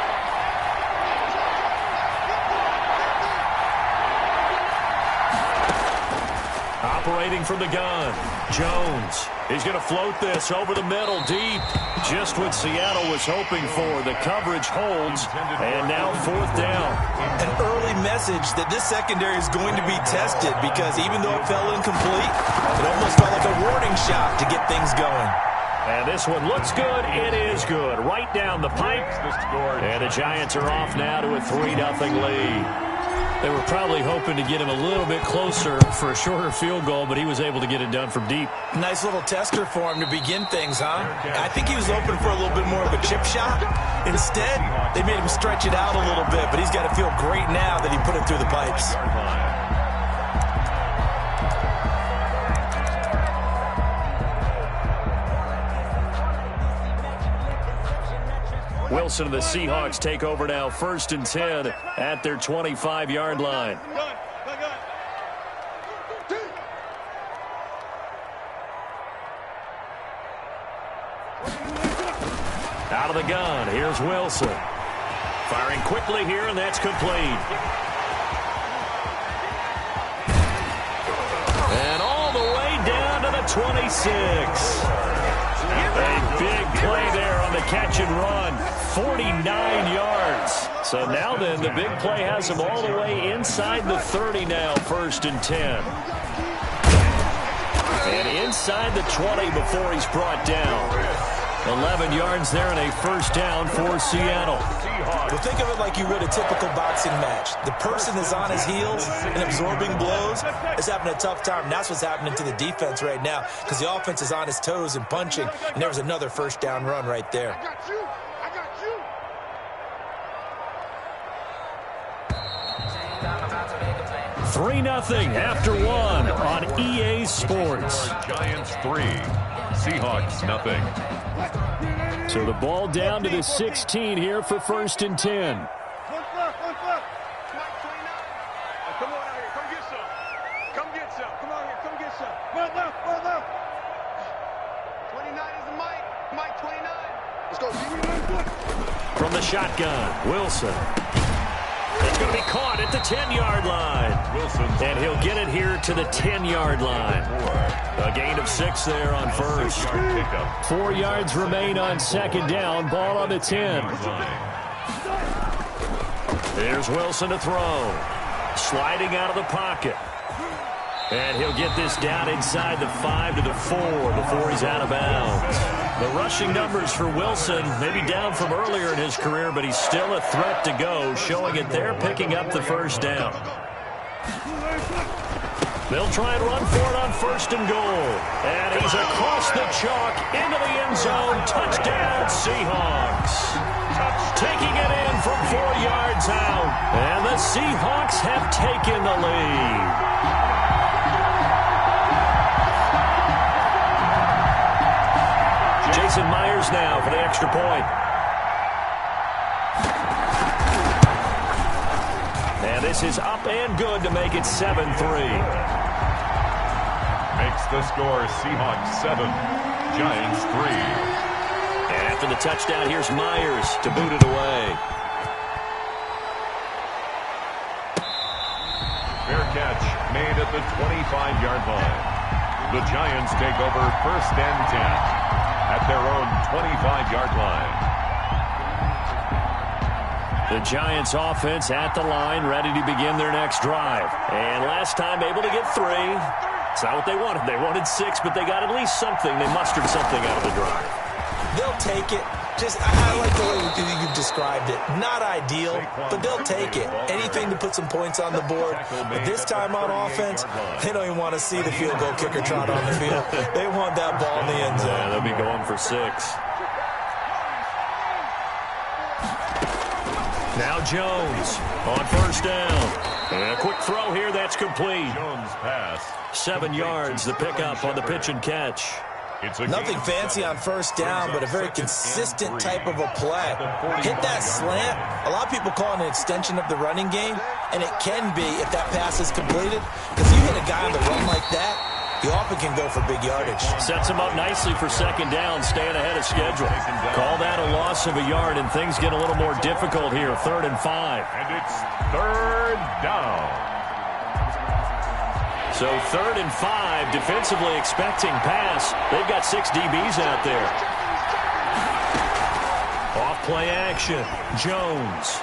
Operating from the gun, Jones. He's going to float this over the middle deep. Just what Seattle was hoping for. The coverage holds, and now 4th down. An early message that this secondary is going to be tested because even though it fell incomplete, it almost felt like a warning shot to get things going. And this one looks good. It is good. Right down the pipe. And the Giants are off now to a 3-0 lead. They were probably hoping to get him a little bit closer for a shorter field goal, but he was able to get it done from deep. Nice little tester for him to begin things, huh? I think he was hoping for a little bit more of a chip shot. Instead, they made him stretch it out a little bit, but he's got to feel great now that he put it through the pipes. Wilson and the Seahawks take over now, 1st and 10 at their 25-yard line. Out of the gun, here's Wilson. Firing quickly here, and that's complete. And all the way down to the 26. A big play there on the catch and run. 49 yards. So now then, the big play has him all the way inside the 30 now, 1st and 10. And inside the 20 before he's brought down. 11 yards there and a 1st down for Seattle. Well, think of it like you would a typical boxing match. The person is on his heels and absorbing blows is having a tough time. And that's what's happening to the defense right now because the offense is on his toes and punching. And there was another 1st down run right there. I got you. 3-0 after 1 on EA Sports. Giants 3, Seahawks nothing. So the ball down to the 16 here for 1st and 10. One flip. Mike 29. Oh, come on out here. Come get some. Come on here. Come get some. One left. 29 is the Mike. Mike 29. Let's go. From the shotgun, Wilson. It's going to be caught at the 10-yard line. And he'll get it here to the 10-yard line. A gain of 6 there on 1st. 4 yards remain on 2nd down. Ball on the 10. There's Wilson to throw. Sliding out of the pocket. And he'll get this down inside the 5 to the 4 before he's out of bounds. The rushing numbers for Wilson maybe down from earlier in his career, but he's still a threat to go, showing it there, picking up the 1st down. They'll try and run for it on 1st and goal. And he's across the chalk into the end zone. Touchdown, Seahawks. Taking it in from 4 yards out. And the Seahawks have taken the lead. Jason Myers now for the extra point. And this is up and good to make it 7-3. Makes the score Seahawks 7, Giants 3. And after the touchdown, here's Myers to boot it away. Fair catch made at the 25-yard line. The Giants take over 1st and 10. At their own 25-yard line. The Giants offense at the line, ready to begin their next drive. And last time able to get 3. It's not what they wanted. They wanted 6, but they got at least something. They mustered something out of the drive. They'll take it. I like the way you've described it. Not ideal, but they'll take it. Anything to put some points on the board. But this time on offense, they don't even want to see the field goal kicker trot on the field. They want that ball in the end zone. Yeah, they'll be going for 6. Now Jones on first down. And a quick throw here, that's complete. Jones pass. 7 yards, the pickup on the pitch and catch. Nothing fancy on first down, but a very consistent type of a play. Hit that slant. A lot of people call it an extension of the running game, and it can be if that pass is completed. Because you hit a guy on the run like that, he often can go for big yardage. Sets him up nicely for second down, staying ahead of schedule. Call that a loss of a yard, and things get a little more difficult here. 3rd and 5. And it's 3rd down. So 3rd and 5, defensively expecting pass. They've got 6 DBs out there. Off play action. Jones.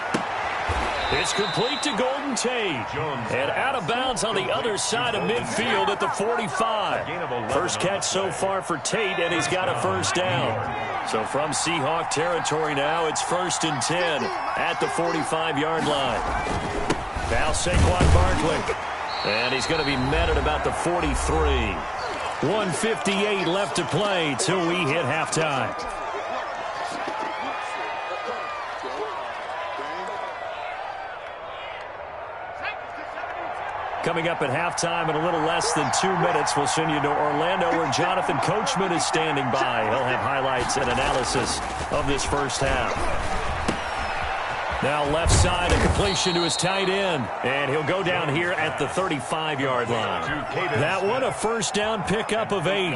It's complete to Golden Tate. And out of bounds on the other side of midfield at the 45. First catch so far for Tate, and he's got a first down. So from Seahawk territory now, it's 1st and 10 at the 45-yard line. Now Saquon Barkley. And he's going to be met at about the 43. 1:58 left to play till we hit halftime. Coming up at halftime in a little less than 2 minutes, we'll send you to Orlando where Jonathan Coachman is standing by. He'll have highlights and analysis of this first half. Now left side, a completion to his tight end. And he'll go down here at the 35-yard line. That one, a first down pickup of 8.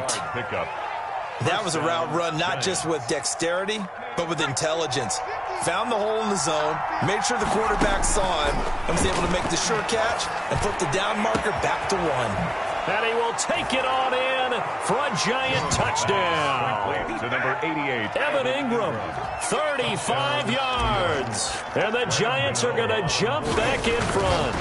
That was a route run not just with dexterity, but with intelligence. Found the hole in the zone, made sure the quarterback saw him, and was able to make the sure catch and put the down marker back to 1. And he will take it on in for a giant touchdown. To number 88. Evan Ingram, 35 yards. And the Giants are going to jump back in front.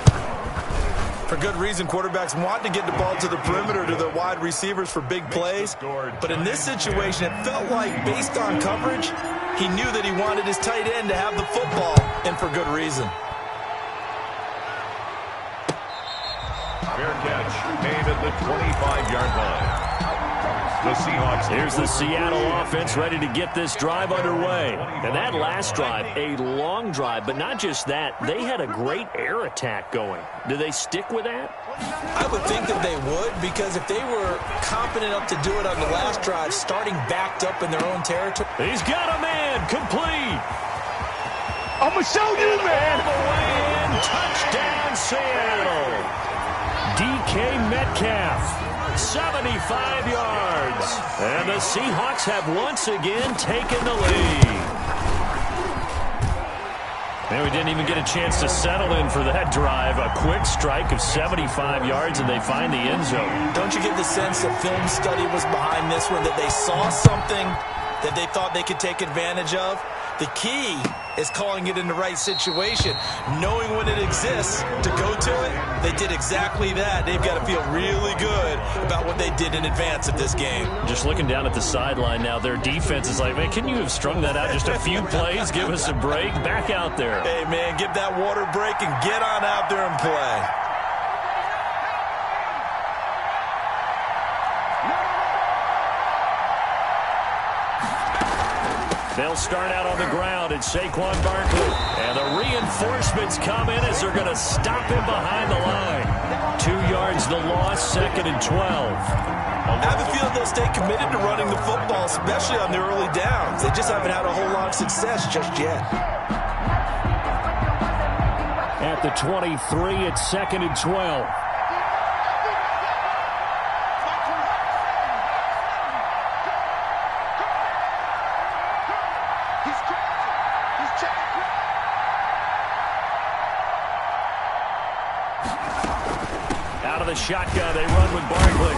For good reason, quarterbacks want to get the ball to the perimeter to their wide receivers for big plays. But in this situation, it felt like based on coverage, he knew that he wanted his tight end to have the football, and for good reason. Fair catch made at the 25-yard line. The Seahawks. Here's the Seattle offense ready to get this drive underway. And that last drive, a long drive, but not just that. They had a great air attack going. Do they stick with that? I would think that they would, because if they were competent enough to do it on the last drive, starting backed up in their own territory. He's got a man, complete. I'm going to show you, man. All the way in, touchdown Seattle. DK Metcalf, 75 yards. And the Seahawks have once again taken the lead. And we didn't even get a chance to settle in for that drive. A quick strike of 75 yards, and they find the end zone. Don't you get the sense that film study was behind this one, that they saw something that they thought they could take advantage of? The key is calling it in the right situation, knowing when it exists to go to it. They did exactly that. They've got to feel really good about what they did in advance of this game. Just looking down at the sideline now, their defense is like, man, can you have strung that out just a few plays? Give us a break. Back out there. Hey, man, give that water break and get on out there and play. They'll start out on the ground at Saquon Barkley. And the reinforcements come in as they're going to stop him behind the line. 2 yards the loss, 2nd and 12. I have a feeling they'll stay committed to running the football, especially on the early downs. They just haven't had a whole lot of success just yet. At the 23, it's 2nd and 12. The shotgun, they run with Barkley.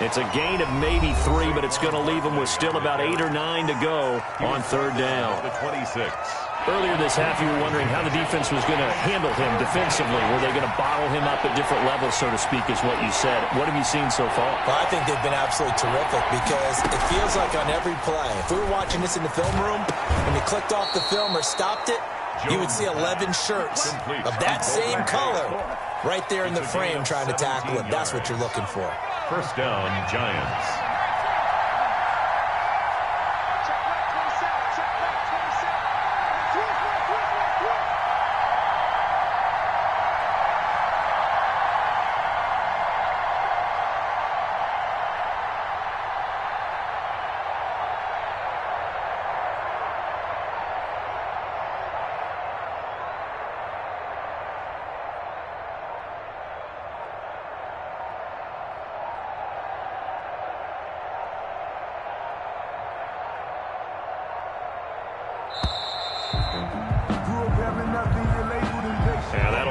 It's a gain of maybe 3, but it's going to leave them with still about 8 or 9 to go on 3rd down. The 26. Earlier this half, you were wondering how the defense was going to handle him defensively. Were they going to bottle him up at different levels, so to speak, is what you said. What have you seen so far? Well, I think they've been absolutely terrific because it feels like on every play, if we were watching this in the film room and you clicked off the film or stopped it, you would see 11 shirts of that same color right there in the frame trying to tackle it. That's what you're looking for. First down, Giants. Check back 27.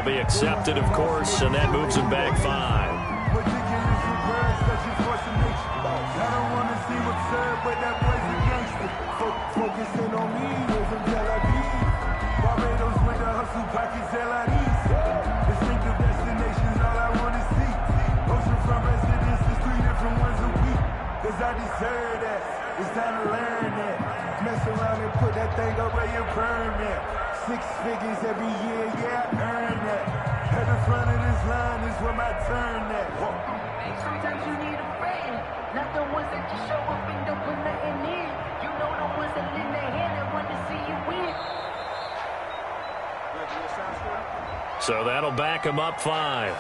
That'll be accepted, of course, and that moves him back 5. I don't want to seem absurd, but that boy's a gangster. Focusing on me, live in Tel Aviv. Barbados with the hustle, pockets LIDs. Distinctive destinations, all I want to see. Oceanfront residences, 3 different ones a week. Cause I deserve that, it's time to learn that. Mess around and put that thing up where you permit. 6 figures every year, yeah, I earn that. At the front of this line is where my turn at. Sometimes you need a friend, not the ones that just show up and don't put nothing in. You know the ones that lend their hand and want to see you win. So that'll back him up 5.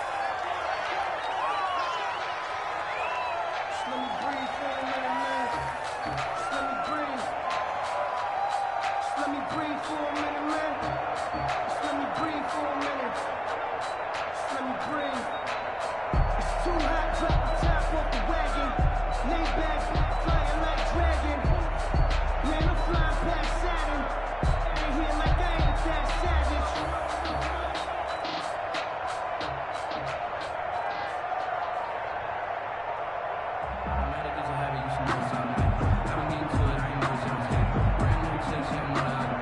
I've been getting to it, I ain't no 17. Brand new 6, yeah, I'm